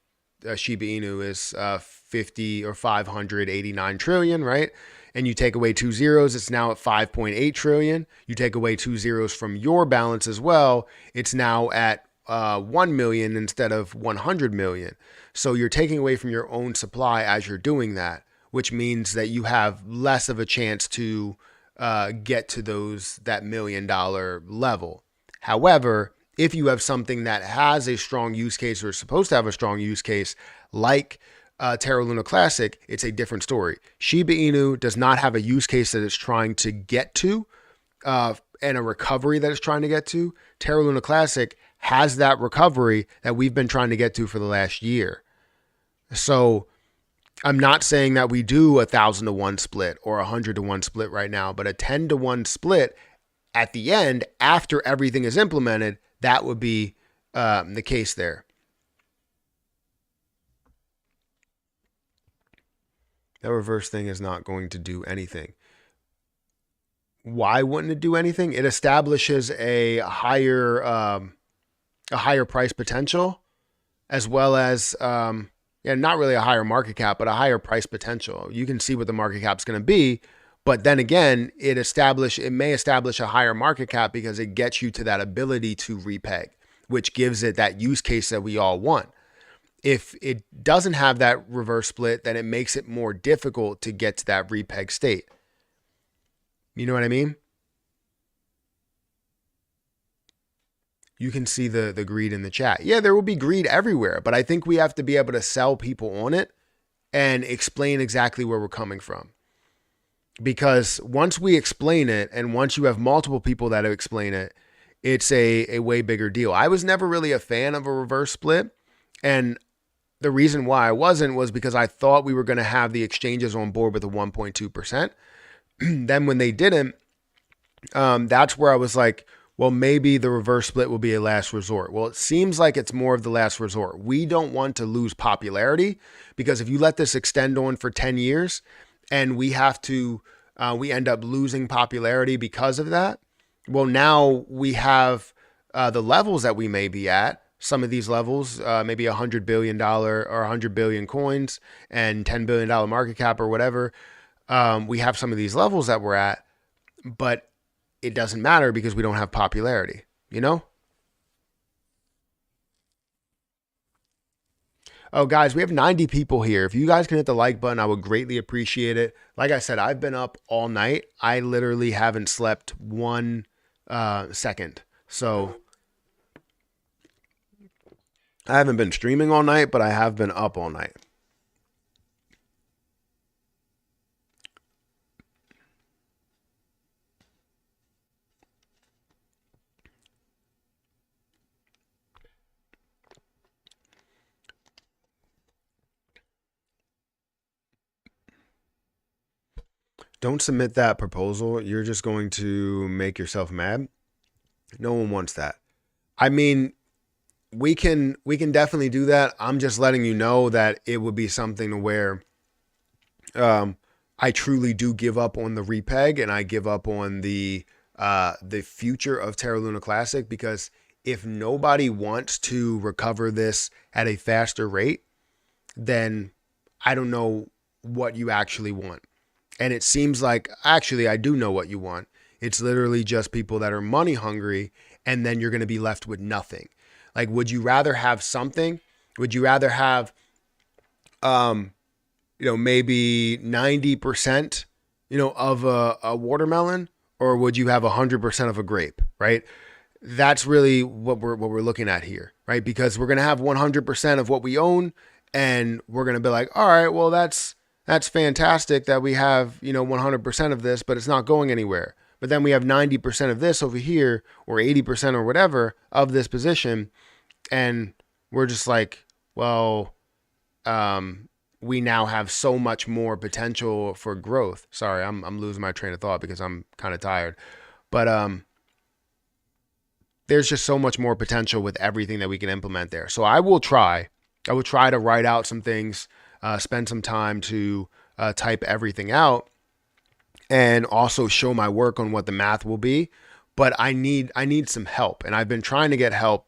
Shiba Inu is 50 or 589 trillion, right? And you take away 2 zeros, it's now at 5.8 trillion. You take away 2 zeros from your balance as well, it's now at 1 million instead of 100 million. So you're taking away from your own supply as you're doing that, which means that you have less of a chance to get to that $1 million level. However, if you have something that has a strong use case or is supposed to have a strong use case, like Terra Luna Classic, it's a different story. Shiba Inu does not have a use case that it's trying to get to and a recovery that it's trying to get to. Terra Luna Classic has that recovery that we've been trying to get to for the last year. So I'm not saying that we do 1,000 to 1 split or 100 to 1 split right now, but a 10 to 1 split at the end, after everything is implemented, that would be the case there. That reverse thing is not going to do anything. Why wouldn't it do anything? It establishes a higher price potential, as well as not really a higher market cap, but a higher price potential. You can see what the market cap is going to be, But then again, it may establish a higher market cap because it gets you to that ability to repeg, which gives it that use case that we all want. If it doesn't have that reverse split, then it makes it more difficult to get to that repeg state. You know what I mean? You can see the greed in the chat. Yeah, there will be greed everywhere, but I think we have to be able to sell people on it and explain exactly where we're coming from. Because once we explain it, and once you have multiple people that explain it, it's a way bigger deal. I was never really a fan of a reverse split. And the reason why I wasn't was because I thought we were going to have the exchanges on board with a 1.2%. Then when they didn't, that's where I was like, well, maybe the reverse split will be a last resort. Well, it seems like it's more of the last resort. We don't want to lose popularity, because if you let this extend on for 10 years and we end up losing popularity because of that, well, now we have the levels that we may be at. Some of these levels, maybe $100 billion or 100 billion coins and $10 billion market cap or whatever. We have some of these levels that we're at, but it doesn't matter because we don't have popularity, you know? Oh, guys, we have 90 people here. If you guys can hit the like button, I would greatly appreciate it. Like I said, I've been up all night. I literally haven't slept 1 second. So I haven't been streaming all night, but I have been up all night. Don't submit that proposal. You're just going to make yourself mad. No one wants that. I mean, we can definitely do that. I'm just letting you know that it would be something to where I truly do give up on the repeg, and I give up on the future of Terra Luna Classic, because if nobody wants to recover this at a faster rate, then I don't know what you actually want. And it seems like, actually, I do know what you want. It's literally just people that are money hungry, and then you're going to be left with nothing. Like, would you rather have something? Would you rather have, maybe 90%, of a watermelon, or would you have 100% of a grape, right? That's really what we're looking at here, right? Because we're going to have 100% of what we own, and we're going to be like, all right, well, that's fantastic that we have, 100% of this, but it's not going anywhere. But then we have 90% of this over here, or 80% or whatever of this position. And we're just like, well, we now have so much more potential for growth. Sorry, I'm losing my train of thought because I'm kind of tired. But there's just so much more potential with everything that we can implement there. So I will try to write out some things, spend some time to type everything out, and also show my work on what the math will be. But I need some help, and I've been trying to get help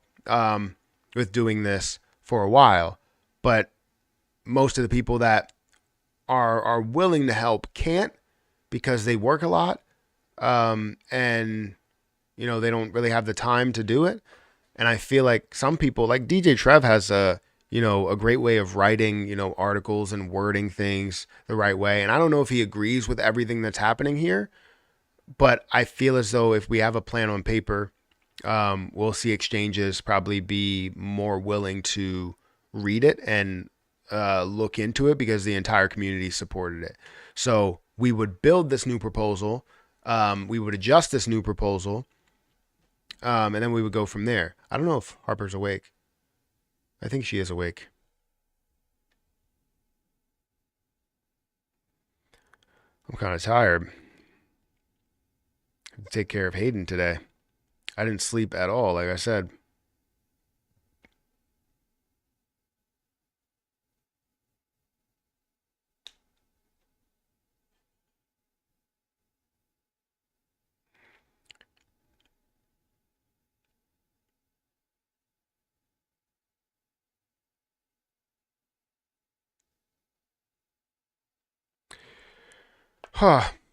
with doing this for a while. But most of the people that are willing to help can't, because they work a lot, and they don't really have the time to do it. And I feel like some people, like DJ Trev, has a great way of writing, articles and wording things the right way. And I don't know if he agrees with everything that's happening here, but I feel as though if we have a plan on paper, we'll see exchanges probably be more willing to read it and look into it, because the entire community supported it. So we would build this new proposal. We would adjust this new proposal. And then we would go from there. I don't know if Harper's awake. I think she is awake. I'm kind of tired. I have to take care of Hayden today. I didn't sleep at all, like I said.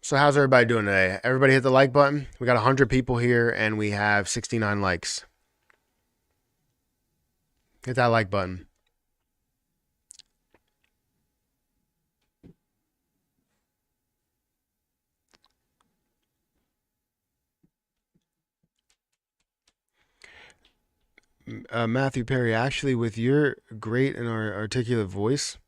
So how's everybody doing today? Everybody hit the like button. We got 100 people here and we have 69 likes. Hit that like button. Matthew Perry, actually, with your great and articulate voice,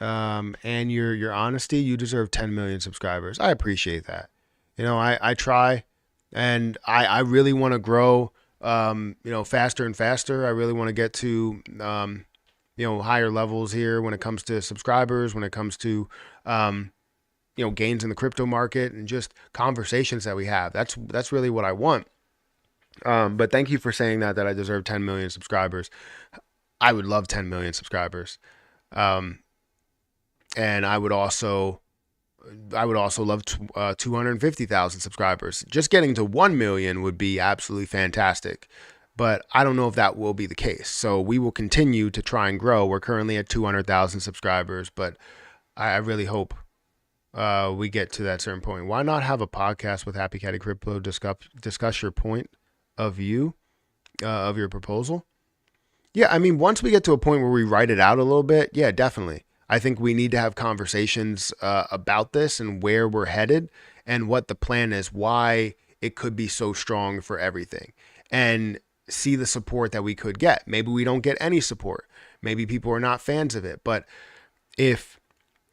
and your honesty, you deserve 10 million subscribers. I appreciate that. I try, and I really want to grow. Faster and faster. I really want to get to higher levels here when it comes to subscribers, when it comes to gains in the crypto market, and just conversations that we have. That's really what I want. But thank you for saying that I deserve 10 million subscribers. I would love 10 million subscribers. And I would also love 250,000 subscribers. Just getting to 1 million would be absolutely fantastic. But I don't know if that will be the case. So we will continue to try and grow. We're currently at 200,000 subscribers, but I really hope we get to that certain point. Why not have a podcast with Happy Caddy Crypto, discuss your point of view of your proposal? Yeah, I mean, once we get to a point where we write it out a little bit, yeah, definitely. I think we need to have conversations about this and where we're headed and what the plan is, why it could be so strong for everything, and see the support that we could get. Maybe we don't get any support. Maybe people are not fans of it. But if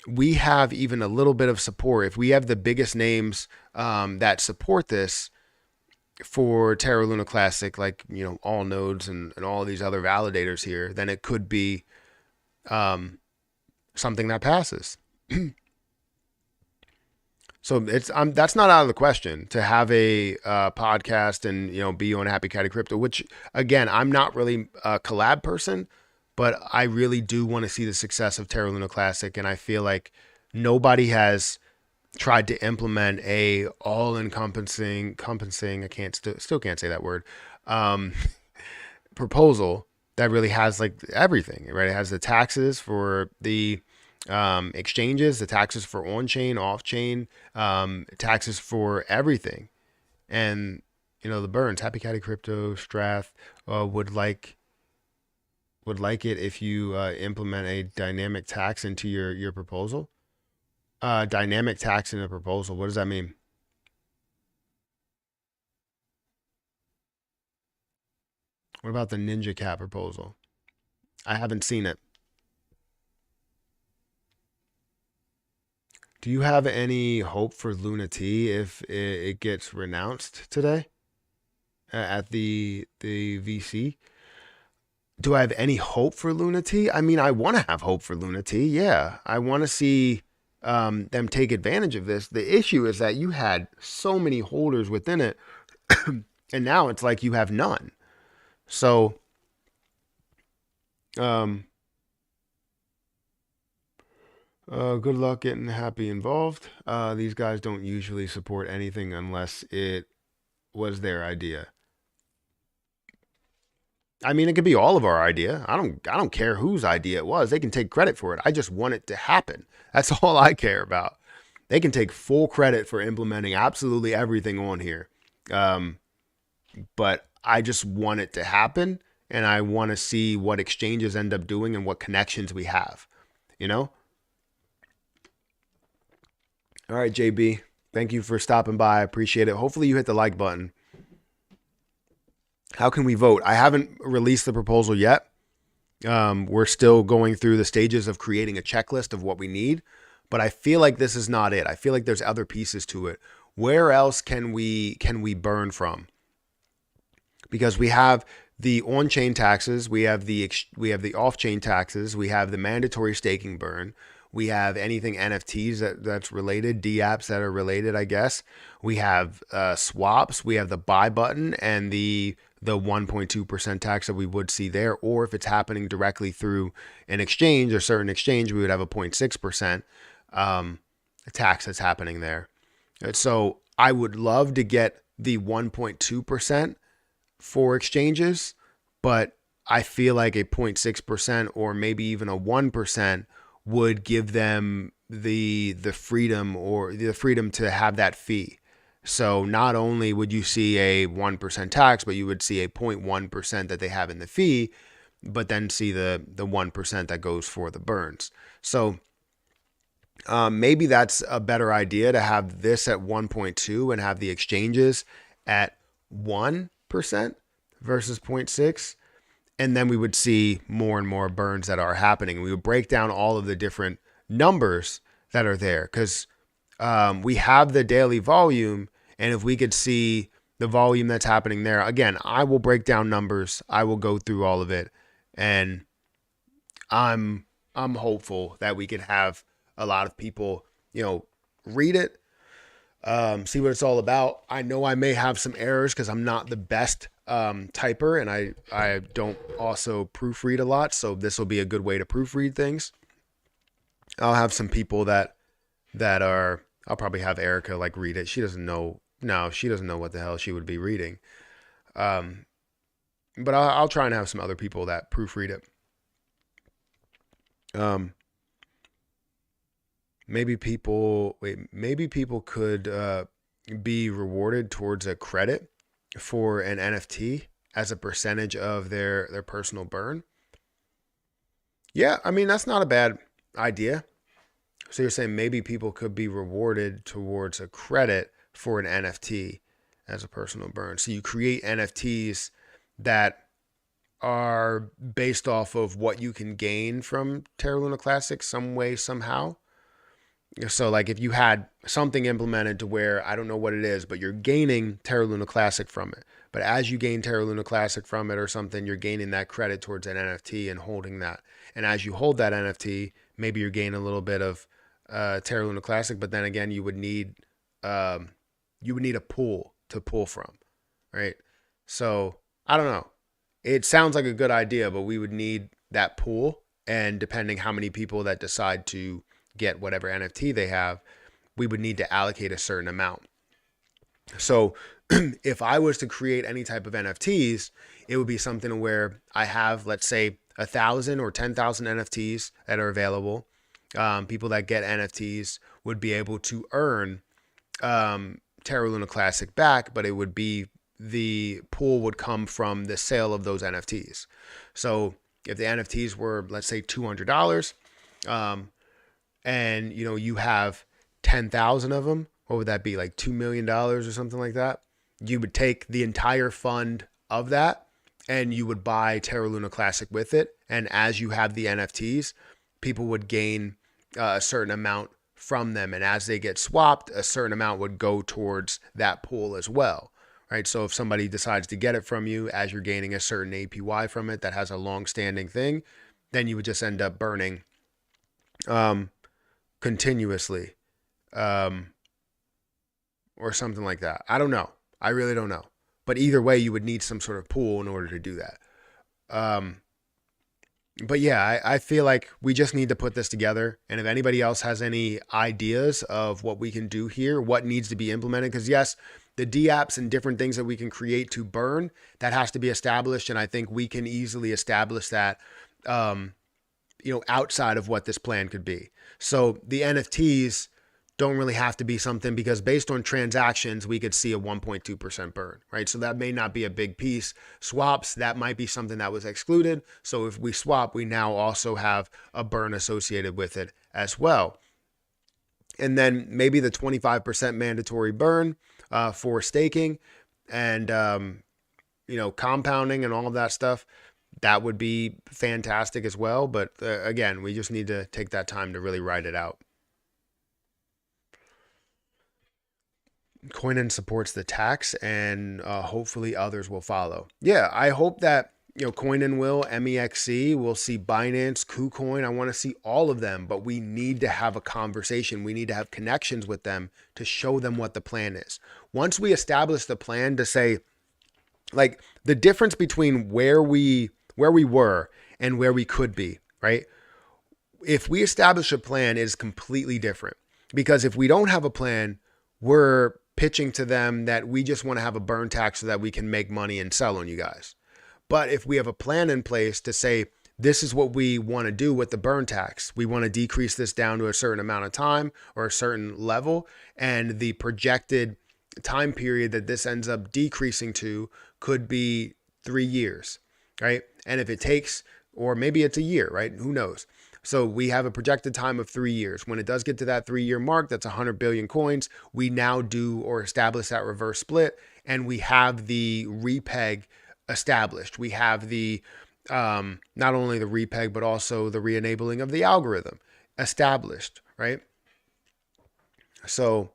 we have even a little bit of support, if we have the biggest names that support this for Terra Luna Classic, like, all nodes and all these other validators here, then it could be something that passes. So that's not out of the question to have a podcast and be on Happy Caddy Crypto, which again, I'm not really a collab person, but I really do want to see the success of Terra Luna Classic, and I feel like nobody has tried to implement a all-encompassing, still can't say that word, proposal that really has like everything, right? It has the taxes for the exchanges, the taxes for on-chain, off-chain, taxes for everything, and the burns. Happy Caddy Crypto Strath would like it if you implement a dynamic tax into your proposal. Dynamic tax in a proposal. What does that mean? What about the Ninja Cat proposal? I haven't seen it. Do you have any hope for Luna T if it gets renounced today at the VC? Do I have any hope for Luna T? I mean, I want to have hope for Luna T. Yeah, I want to see them take advantage of this. The issue is that you had so many holders within it, and now it's like you have none. So, good luck getting Happy involved. These guys don't usually support anything unless it was their idea. I mean, it could be all of our idea. I don't care whose idea it was. They can take credit for it. I just want it to happen. That's all I care about. They can take full credit for implementing absolutely everything on here. But I just want it to happen, and I want to see what exchanges end up doing and what connections we have, All right, JB, thank you for stopping by. I appreciate it. Hopefully you hit the like button. How can we vote? I haven't released the proposal yet. We're still going through the stages of creating a checklist of what we need, but I feel like this is not it. I feel like there's other pieces to it. Where else can we burn from? Because we have the on-chain taxes, we have the off-chain taxes, we have the mandatory staking burn, we have anything NFTs that's related, DApps that are related, I guess. We have swaps, we have the buy button, and the 1.2% tax that we would see there. Or if it's happening directly through an exchange or certain exchange, we would have a 0.6% tax that's happening there. So I would love to get the 1.2% for exchanges, but I feel like a 0.6% or maybe even a 1% would give them the freedom to have that fee. So not only would you see a 1% tax, but you would see a 0.1% that they have in the fee, but then see the 1% that goes for the burns. So maybe that's a better idea, to have this at 1.2 and have the exchanges at 1% versus 0.6. And then we would see more and more burns that are happening. We would break down all of the different numbers that are there, because we have the daily volume. And if we could see the volume that's happening there, again, I will break down numbers. I will go through all of it. And I'm hopeful that we could have a lot of people, read it, see what it's all about. I know I may have some errors because I'm not the best typer, and I don't also proofread a lot. So this will be a good way to proofread things. I'll have some people that I'll probably have Erica read it. She doesn't know what the hell she would be reading. But I'll try and have some other people that proofread it. Maybe people could be rewarded towards a credit for an NFT as a percentage of their personal burn. Yeah, I mean, that's not a bad idea. So you're saying maybe people could be rewarded towards a credit for an NFT as a personal burn. So you create NFTs that are based off of what you can gain from Terra Luna Classic some way, somehow. So if you had something implemented to where, I don't know what it is, but you're gaining Terra Luna Classic from it. But as you gain Terra Luna Classic from it or something, you're gaining that credit towards an NFT and holding that. And as you hold that NFT, maybe you're gaining a little bit of Terra Luna Classic, but then again, you would need a pool to pull from, right? So I don't know. It sounds like a good idea, but we would need that pool. And depending how many people that decide to get whatever NFT they have, we would need to allocate a certain amount. So if I was to create any type of NFTs, it would be something where I have, let's say, 1,000 or 10,000 NFTs that are available. People that get NFTs would be able to earn Terra Luna Classic back, but it would be, the pool would come from the sale of those NFTs. So if the NFTs were, let's say, $200, and you have 10,000 of them, what would that be, like $2 million or something like that? You would take the entire fund of that and you would buy Terra Luna Classic with it. And as you have the NFTs, people would gain a certain amount from them. And as they get swapped, a certain amount would go towards that pool as well, right? So if somebody decides to get it from you, as you're gaining a certain APY from it that has a long-standing thing, then you would just end up burning continuously, or something like that. I don't know. I really don't know. But either way, you would need some sort of pool in order to do that. But yeah, I feel like we just need to put this together. And if anybody else has any ideas of what we can do here, what needs to be implemented, because yes, the DApps and different things that we can create to burn, that has to be established. And I think we can easily establish that, outside of what this plan could be. So the NFTs don't really have to be something, because based on transactions, we could see a 1.2% burn, right? So that may not be a big piece. Swaps, that might be something that was excluded. So if we swap, we now also have a burn associated with it as well. And then maybe the 25% mandatory burn for staking and, compounding and all of that stuff. That would be fantastic as well. But again, we just need to take that time to really write it out. Coinin supports the tax, and hopefully others will follow. Yeah, I hope that Coinin will, MEXC, we'll see Binance, KuCoin. I want to see all of them, but we need to have a conversation. We need to have connections with them to show them what the plan is. Once we establish the plan to say, the difference between where we were and where we could be, right? If we establish a plan, it is completely different, because if we don't have a plan, we're pitching to them that we just want to have a burn tax so that we can make money and sell on you guys. But if we have a plan in place to say, this is what we want to do with the burn tax. We want to decrease this down to a certain amount of time or a certain level. And the projected time period that this ends up decreasing to could be 3 years, right? And if it takes, or maybe it's a year, right? Who knows? So we have a projected time of 3 years. When it does get to that 3-year mark, that's 100 billion coins. We now do or establish that reverse split, and we have the repeg established. We have the not only the repeg, but also the re-enabling of the algorithm established, right? So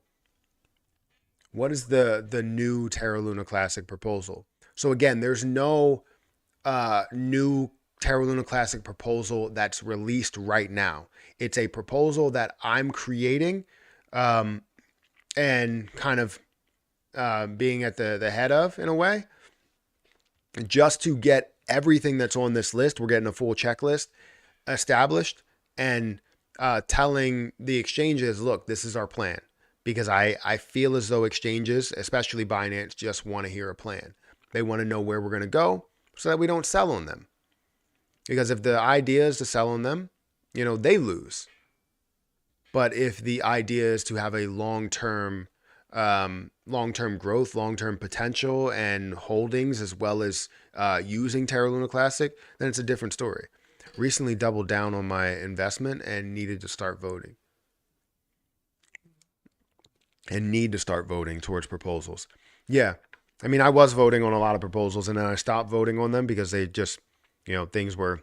what is the new Terra Luna Classic proposal? So again, there's no new Terra Luna Classic proposal that's released right now. It's a proposal that I'm creating and kind of being at the head of, in a way, just to get everything that's on this list. We're getting a full checklist established and telling the exchanges, look, this is our plan. Because I feel as though exchanges, especially Binance, just want to hear a plan. They want to know where we're going to go so that we don't sell on them. Because if the idea is to sell on them, they lose. But if the idea is to have a long-term growth, long-term potential and holdings, as well as using Terra Luna Classic, then it's a different story. Recently doubled down on my investment and needed to start voting. And need to start voting towards proposals. Yeah. I mean, I was voting on a lot of proposals and then I stopped voting on them because they just, things were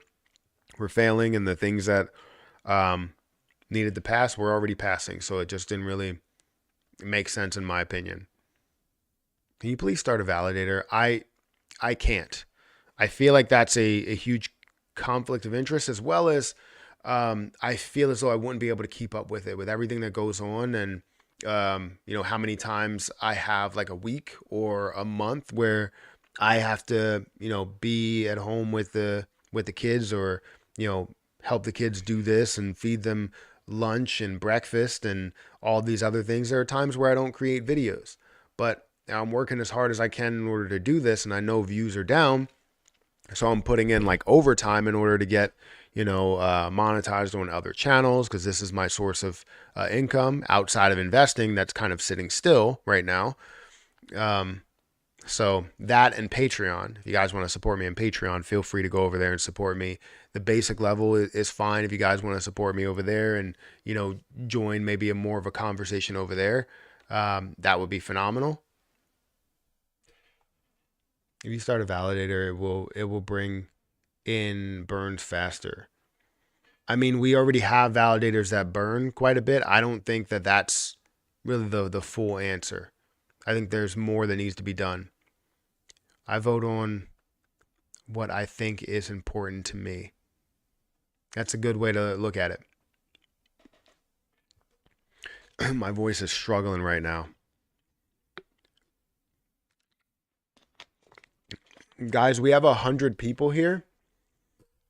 failing, and the things that needed to pass were already passing. So it just didn't really make sense in my opinion. Can you please start a validator? I can't. I feel like that's a huge conflict of interest, as well as I feel as though I wouldn't be able to keep up with it, with everything that goes on, and how many times I have like a week or a month where I have to, be at home with the kids, or, help the kids do this and feed them lunch and breakfast and all these other things. There are times where I don't create videos, but I'm working as hard as I can in order to do this. And I know views are down. So I'm putting in like overtime in order to get, monetized on other channels, because this is my source of income outside of investing that's kind of sitting still right now. So that and Patreon. If you guys want to support me on Patreon, feel free to go over there and support me. The basic level is fine if you guys want to support me over there and, join maybe a more of a conversation over there. That would be phenomenal. If you start a validator, it will bring in burns faster. I mean, we already have validators that burn quite a bit. I don't think that that's really the full answer. I think there's more that needs to be done. I vote on what I think is important to me. That's a good way to look at it. My voice is struggling right now. Guys, we have 100 people here.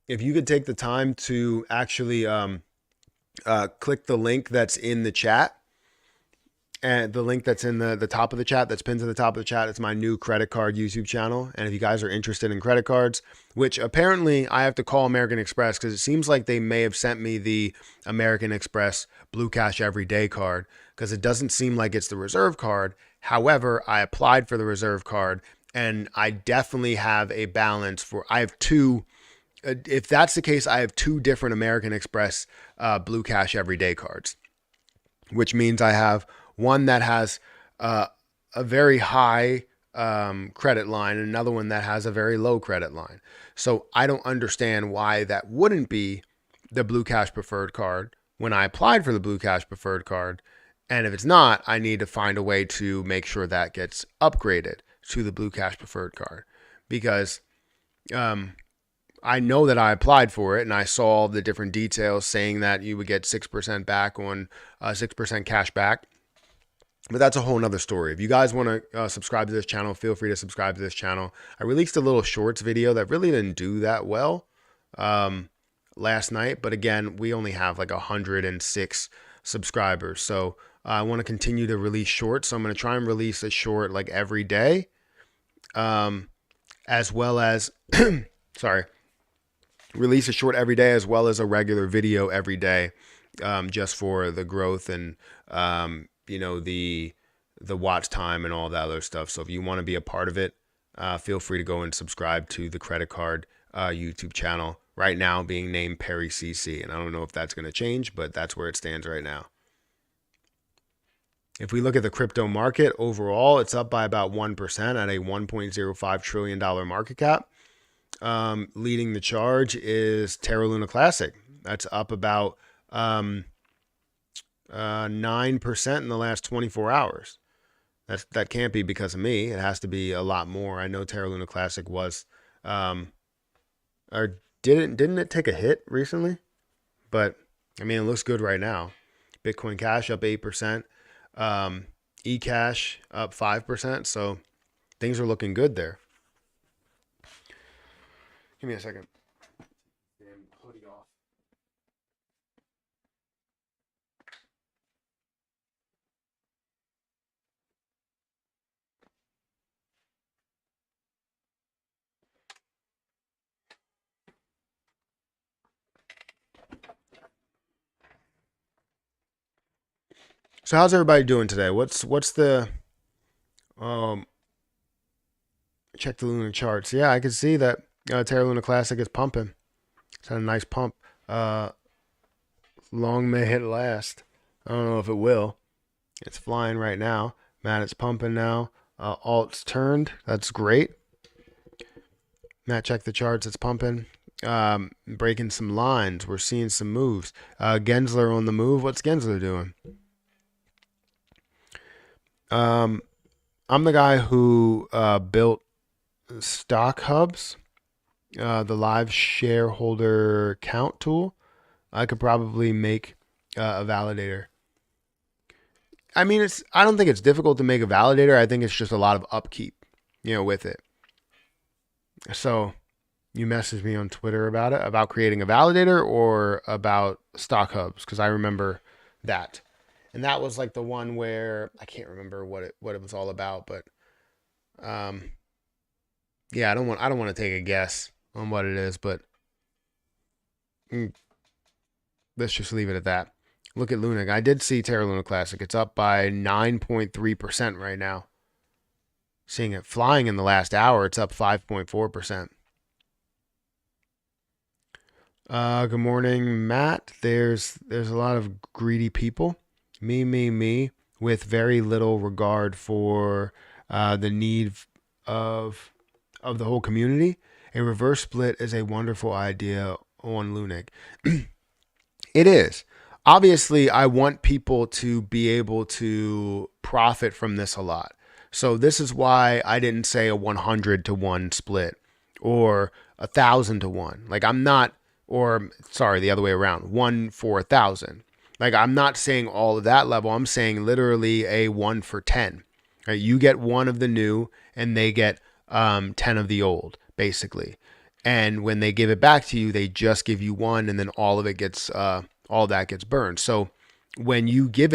If you could take the time to actually click the link that's in the chat, and the link that's in the top of the chat, that's pinned to the top of the chat, it's my new credit card YouTube channel. And if you guys are interested in credit cards, which apparently I have to call American Express, because it seems like they may have sent me the American Express Blue Cash Everyday card, because it doesn't seem like it's the reserve card. However, I applied for the reserve card, and I definitely have a balance for, I have two, if that's the case, I have two different American Express Blue Cash Everyday cards, which means I have one that has a very high credit line and another one that has a very low credit line. So I don't understand why that wouldn't be the Blue Cash Preferred card when I applied for the Blue Cash Preferred card. And if it's not, I need to find a way to make sure that gets upgraded to the Blue Cash Preferred card, because I know that I applied for it and I saw the different details saying that you would get 6% back on 6% cash back. But that's a whole nother story. If you guys want to subscribe to this channel, feel free to subscribe to this channel. I released a little shorts video that really didn't do that well last night. But again, we only have like 106 subscribers. So I want to continue to release shorts. So I'm going to try and release a short like every day, as well as, sorry, release a short every day as well as a regular video every day, just for the growth and the watch time and all that other stuff. So if you want to be a part of it, feel free to go and subscribe to the Credit Card YouTube channel, right now being named Perry CC. And I don't know if that's going to change, but that's where it stands right now. If we look at the crypto market overall, it's up by about 1% at a $1.05 trillion market cap. Leading the charge is Terra Luna Classic. That's up about 9% in the last 24 hours. That can't be because of me. It has to be a lot more. I know Terra Luna Classic was, or didn't it take a hit recently? But I mean, it looks good right now. Bitcoin Cash up 8%, eCash up 5%. So things are looking good there. Give me a second. Damn hoodie off. So how's everybody doing today? What's the um check the lunar charts? Yeah, I can see that Terra Luna Classic is pumping. It's had a nice pump. Long may it last. I don't know if it will. It's flying right now. Matt, it's pumping now. Alt's turned. That's great. Matt, check the charts. It's pumping. Breaking some lines. We're seeing some moves. Gensler on the move. What's Gensler doing? I'm the guy who built Stock Hubs, the live shareholder count tool. I could probably make a validator. I mean, I don't think it's difficult to make a validator. I think it's just a lot of upkeep, with it. So you messaged me on Twitter about it, about creating a validator or about Stock Hubs, because I remember that. And that was like the one where I can't remember what it was all about, but yeah, I don't want to take a guess on what it is, but let's just leave it at that. Look at Luna. I did see Terra Luna Classic. It's up by 9.3% right now. Seeing it flying in the last hour, it's up 5.4%. Good morning, Matt. There's a lot of greedy people. Me, with very little regard for the need of the whole community. A reverse split is a wonderful idea on Lunic. It is. Obviously, I want people to be able to profit from this a lot. So this is why I didn't say a 100-to-1 split or 1,000-to-1. Like I'm not, or sorry, the other way around, 1 for 1,000. Like I'm not saying all of that level. I'm saying literally a 1 for 10. Right? You get 1 of the new and they get 10 of the old, basically. And when they give it back to you, they just give you 1, and then all of it gets all that gets burned. So when you give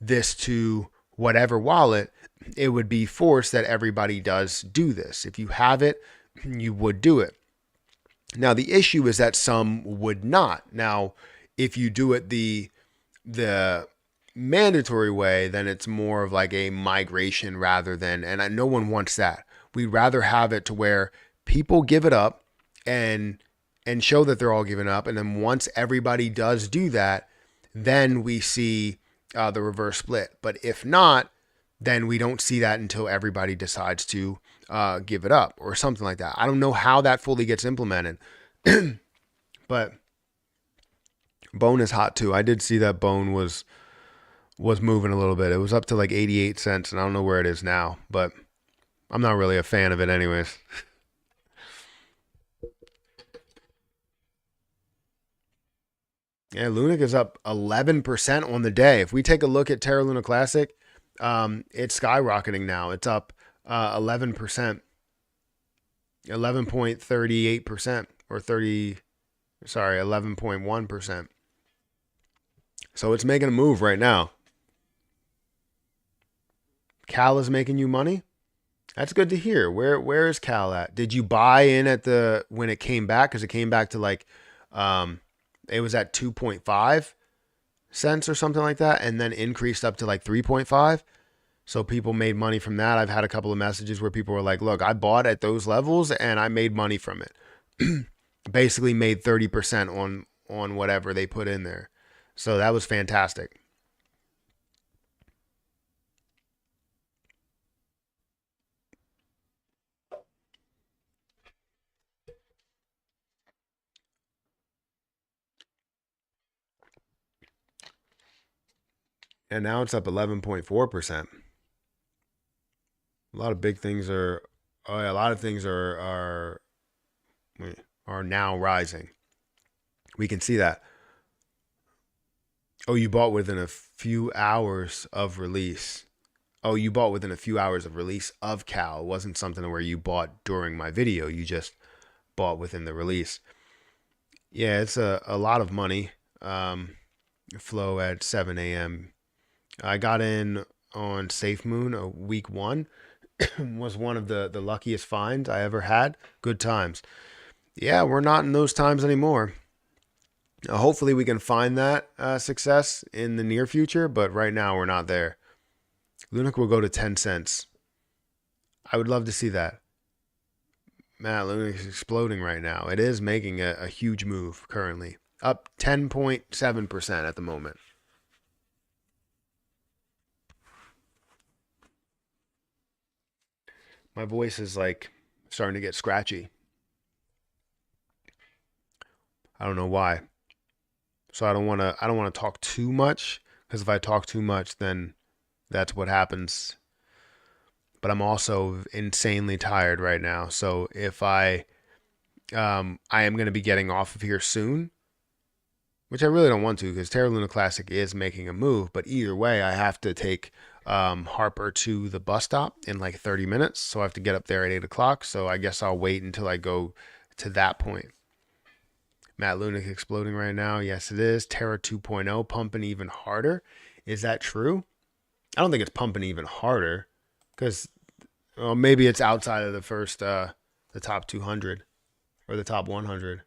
this to whatever wallet, it would be forced that everybody does do this. If you have it, you would do it. Now the issue is that some would not. Now, if you do it the mandatory way, then it's more of like a migration rather than, and no one wants that. We'd rather have it to where people give it up and show that they're all giving up. And then once everybody does do that, then we see the reverse split. But if not, then we don't see that until everybody decides to give it up or something like that. I don't know how that fully gets implemented, but Bone is hot too. I did see that Bone was moving a little bit. It was up to like 88 cents, and I don't know where it is now, but I'm not really a fan of it anyways. Yeah, Lunic is up 11% on the day. If we take a look at Terra Luna Classic, it's skyrocketing now. It's up 11%, 11.38% or 11.1%. So it's making a move right now. Cal is making you money. That's good to hear. Where is Cal at? Did you buy in at the when it came back? Because it came back to like, um, it was at 2.5 cents or something like that, and then increased up to like 3.5. So people made money from that. I've had a couple of messages where people were like, "Look, I bought at those levels and I made money from it." Basically, made 30% on whatever they put in there. So that was fantastic. And now it's up 11.4%. A lot of big things are, oh yeah, a lot of things are now rising. We can see that. Oh, you bought within a few hours of release. Oh, you bought within a few hours of release of Cal. It wasn't something where you bought during my video. You just bought within the release. Yeah, it's a lot of money. Flow at 7 a.m. I got in on Safe Moon a week one. Was one of the luckiest finds I ever had. Good times. Yeah, we're not in those times anymore. Hopefully, we can find that success in the near future, but right now we're not there. Lunic will go to 10 cents. I would love to see that. Matt, Lunic is exploding right now. It is making a huge move currently. Up 10.7% at the moment. My voice is like starting to get scratchy. I don't know why. So I don't want to talk too much because if I talk too much then that's what happens. But I'm also insanely tired right now. So if I am going to be getting off of here soon, which I really don't want to because Terra Luna Classic is making a move. But either way, I have to take Harper to the bus stop in like 30 minutes. So I have to get up there at 8 o'clock. So I guess I'll wait until I go to that point. Matt Lunick exploding right now. Yes, it is. Terra 2.0 pumping even harder. Is that true? I don't think it's pumping even harder because well, maybe it's outside of the first, the top 200 or the top 100.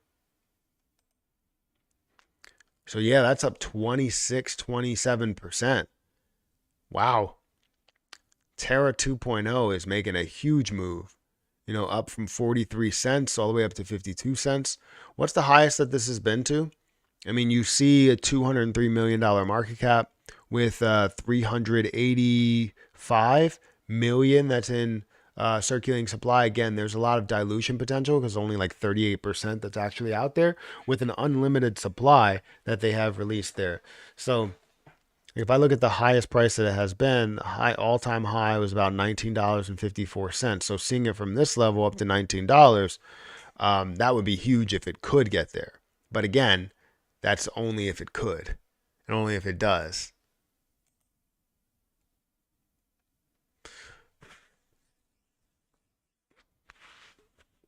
So yeah, that's up 26, 27%. Wow. Terra 2.0 is making a huge move. Up from 43 cents all the way up to 52 cents. What's the highest that this has been to? I mean, you see a $203 million market cap with 385 million that's in circulating supply. Again, there's a lot of dilution potential because only like 38% that's actually out there with an unlimited supply that they have released there. So if I look at the highest price that it has been, high all-time high was about $19.54. So seeing it from this level up to $19, that would be huge if it could get there. But again, that's only if it could, and only if it does.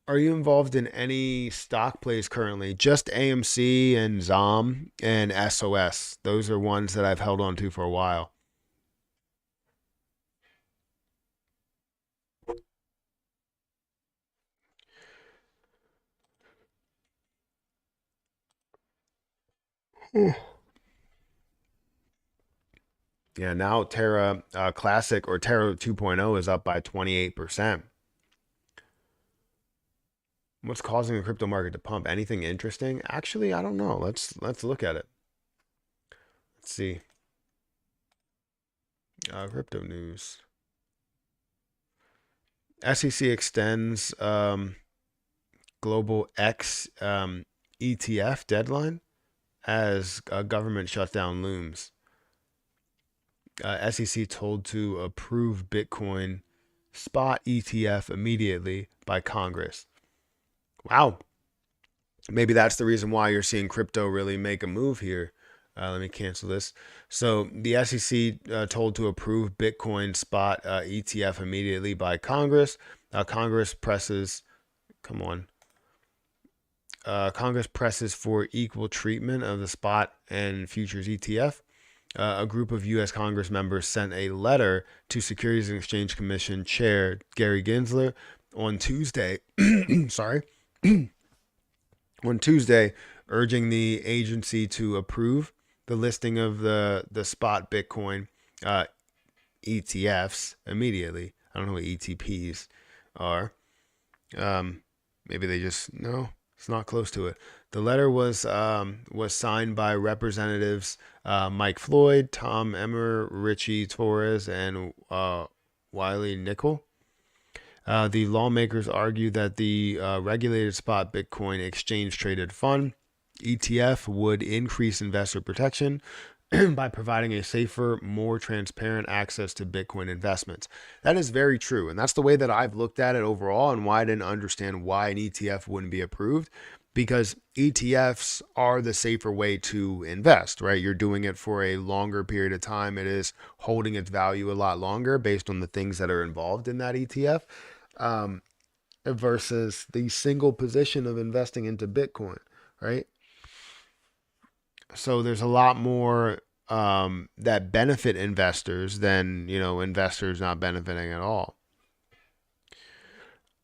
Are you involved in any stock plays currently? Just AMC and ZOM and SOS. Those are ones that I've held on to for a while. Yeah, now Terra Classic or Terra 2.0 is up by 28%. What's causing the crypto market to pump? Anything interesting? Actually, I don't know. Let's look at it. Let's see. Crypto news. SEC extends global X ETF deadline as a government shutdown looms. SEC told to approve Bitcoin spot ETF immediately by Congress. Wow. Maybe that's the reason why you're seeing crypto really make a move here. Let me cancel this. So the SEC told to approve Bitcoin spot ETF immediately by Congress. Congress presses, come on. Congress presses for equal treatment of the spot and futures ETF. a group of U.S. Congress members sent a letter to Securities and Exchange Commission Chair Gary Gensler on Tuesday. Sorry, on Tuesday, urging the agency to approve the listing of the spot Bitcoin uh, ETFs immediately. I don't know what ETPs are. Um, Maybe they just no. It's not close to it. The letter was signed by Representatives Mike Floyd, Tom Emmer, Richie Torres, and Wiley Nickel. The lawmakers argue that the regulated spot Bitcoin exchange traded fund ETF would increase investor protection by providing a safer, more transparent access to Bitcoin investments. That is very true. And that's the way that I've looked at it overall, and why I didn't understand why an ETF wouldn't be approved, because ETFs are the safer way to invest, right? You're doing it for a longer period of time. It is holding its value a lot longer based on the things that are involved in that ETF, versus the single position of investing into Bitcoin, right? So there's a lot more that benefit investors than, investors not benefiting at all.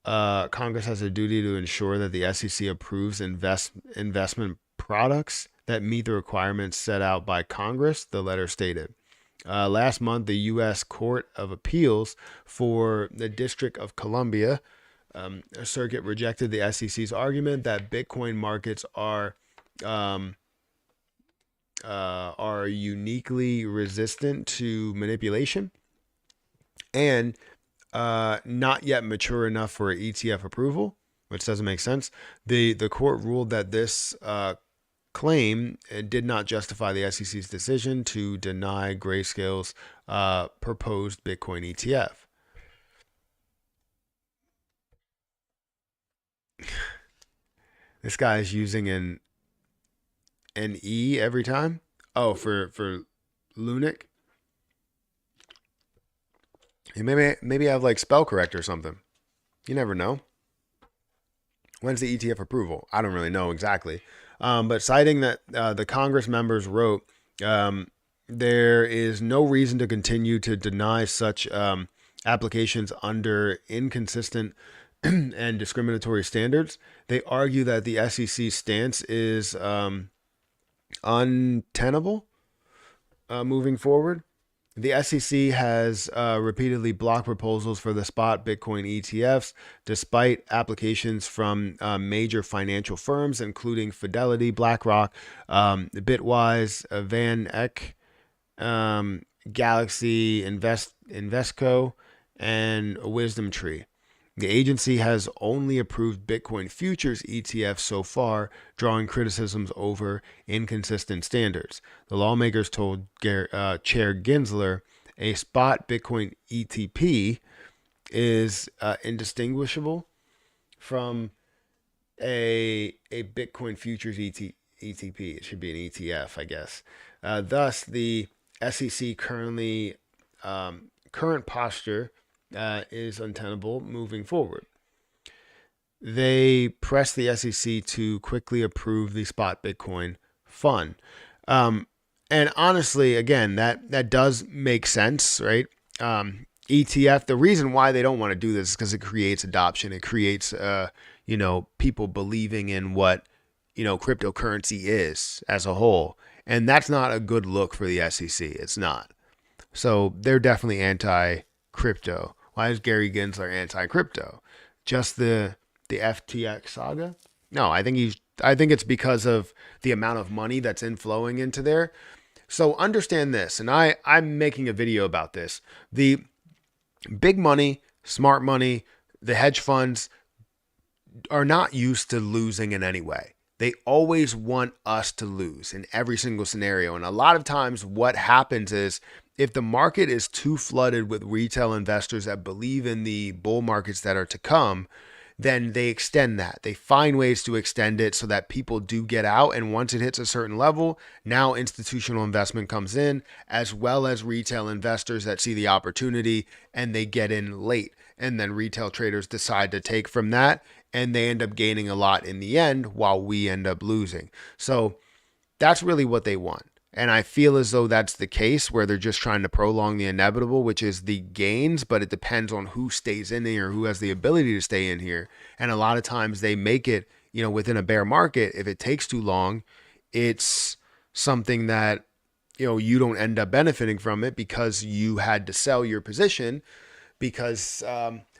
Congress has a duty to ensure that the SEC approves investment products that meet the requirements set out by Congress, the letter stated. Last month, the U.S. Court of Appeals for the District of Columbia circuit rejected the SEC's argument that Bitcoin markets are uniquely resistant to manipulation and not yet mature enough for ETF approval, which doesn't make sense. The court ruled that this claim did not justify the SEC's decision to deny Grayscale's proposed Bitcoin ETF. This guy is using an E every time. Oh, for Lunic. Maybe I have like spell correct or something. You never know. When's the ETF approval? I don't really know exactly. But citing that the Congress members wrote, there is no reason to continue to deny such applications under inconsistent and discriminatory standards. They argue that the SEC stance is untenable moving forward. The SEC has repeatedly blocked proposals for the spot Bitcoin ETFs, despite applications from major financial firms, including Fidelity, BlackRock, Bitwise, Van Eck, Galaxy, Investco, and Wisdom Tree. The agency has only approved Bitcoin futures ETFs so far, drawing criticisms over inconsistent standards. The lawmakers told Chair Gensler a spot Bitcoin ETP is indistinguishable from a Bitcoin futures ETP. It should be an ETF, I guess. Thus, the SEC current posture is untenable moving forward. They pressed the SEC to quickly approve the spot Bitcoin fund. And honestly, again, that does make sense, right? ETF, the reason why they don't want to do this is because it creates adoption. It creates, people believing in what, cryptocurrency is as a whole. And that's not a good look for the SEC. It's not. So they're definitely anti-crypto. Why is Gary Gensler anti-crypto? Just the FTX saga? No, I think it's because of the amount of money that's inflowing into there. So understand this, and I'm making a video about this. The big money, smart money, the hedge funds are not used to losing in any way. They always want us to lose in every single scenario. And a lot of times what happens is, if the market is too flooded with retail investors that believe in the bull markets that are to come, then they extend that. They find ways to extend it so that people do get out. And once it hits a certain level, now institutional investment comes in, as well as retail investors that see the opportunity and they get in late. And then retail traders decide to take from that, and they end up gaining a lot in the end while we end up losing. So that's really what they want. And I feel as though that's the case, where they're just trying to prolong the inevitable, which is the gains, but it depends on who stays in here, who has the ability to stay in here. And a lot of times they make it, within a bear market, if it takes too long, it's something that, you don't end up benefiting from it because you had to sell your position because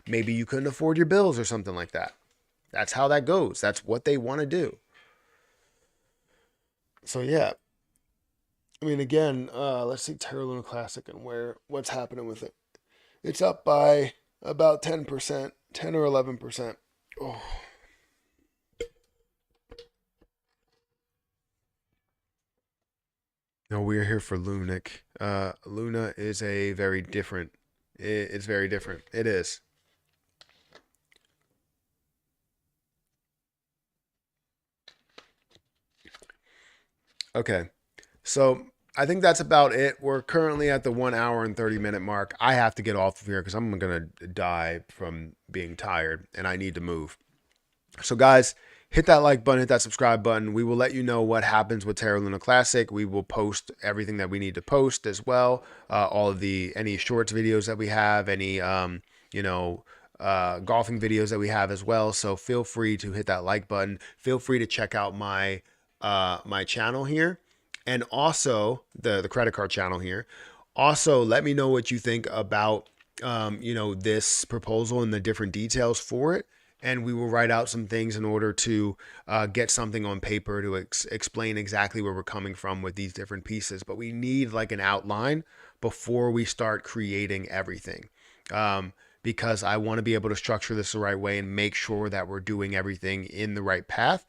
maybe you couldn't afford your bills or something like that. That's how that goes. That's what they want to do. So yeah, I mean, again, let's see Terra Luna Classic and what's happening with it. It's up by about 10%, 10 or 11%. Oh. No, we're here for Lunic. Luna is a very different. It's very different. It is. Okay. So I think that's about it. We're currently at the 1 hour and 30-minute mark. I have to get off of here because I'm going to die from being tired and I need to move. So, guys, hit that like button, hit that subscribe button. We will let you know what happens with Terra Luna Classic. We will post everything that we need to post as well. All of any shorts videos that we have, any, golfing videos that we have as well. So feel free to hit that like button. Feel free to check out my channel here, and also the credit card channel here. Also, let me know what you think about this proposal and the different details for it. And we will write out some things in order to get something on paper to explain exactly where we're coming from with these different pieces. But we need like an outline before we start creating everything. Because I want to be able to structure this the right way and make sure that we're doing everything in the right path.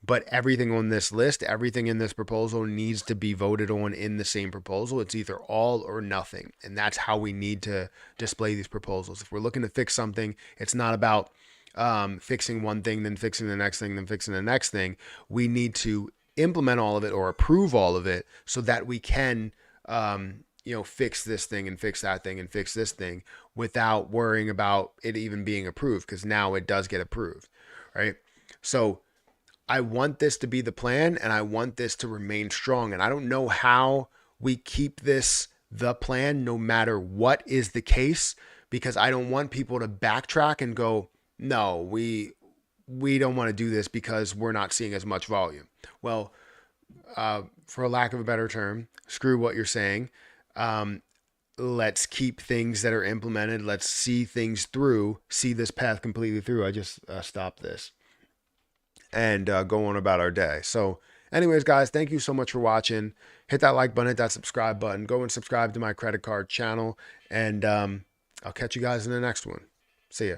But everything on this list, everything in this proposal needs to be voted on in the same proposal. It's either all or nothing. And that's how we need to display these proposals. If we're looking to fix something, it's not about fixing one thing, then fixing the next thing, then fixing the next thing. We need to implement all of it or approve all of it so that we can, fix this thing and fix that thing and fix this thing without worrying about it even being approved, because now it does get approved, right? So I want this to be the plan, and I want this to remain strong. And I don't know how we keep this the plan no matter what is the case, because I don't want people to backtrack and go, no, we don't want to do this because we're not seeing as much volume. Well, for a lack of a better term, screw what you're saying. Let's keep things that are implemented. Let's see things through, see this path completely through. I just stopped this and go on about our day. So anyways, guys, thank you so much for watching. Hit that like button, hit that subscribe button. Go and subscribe to my credit card channel. And I'll catch you guys in the next one. See ya.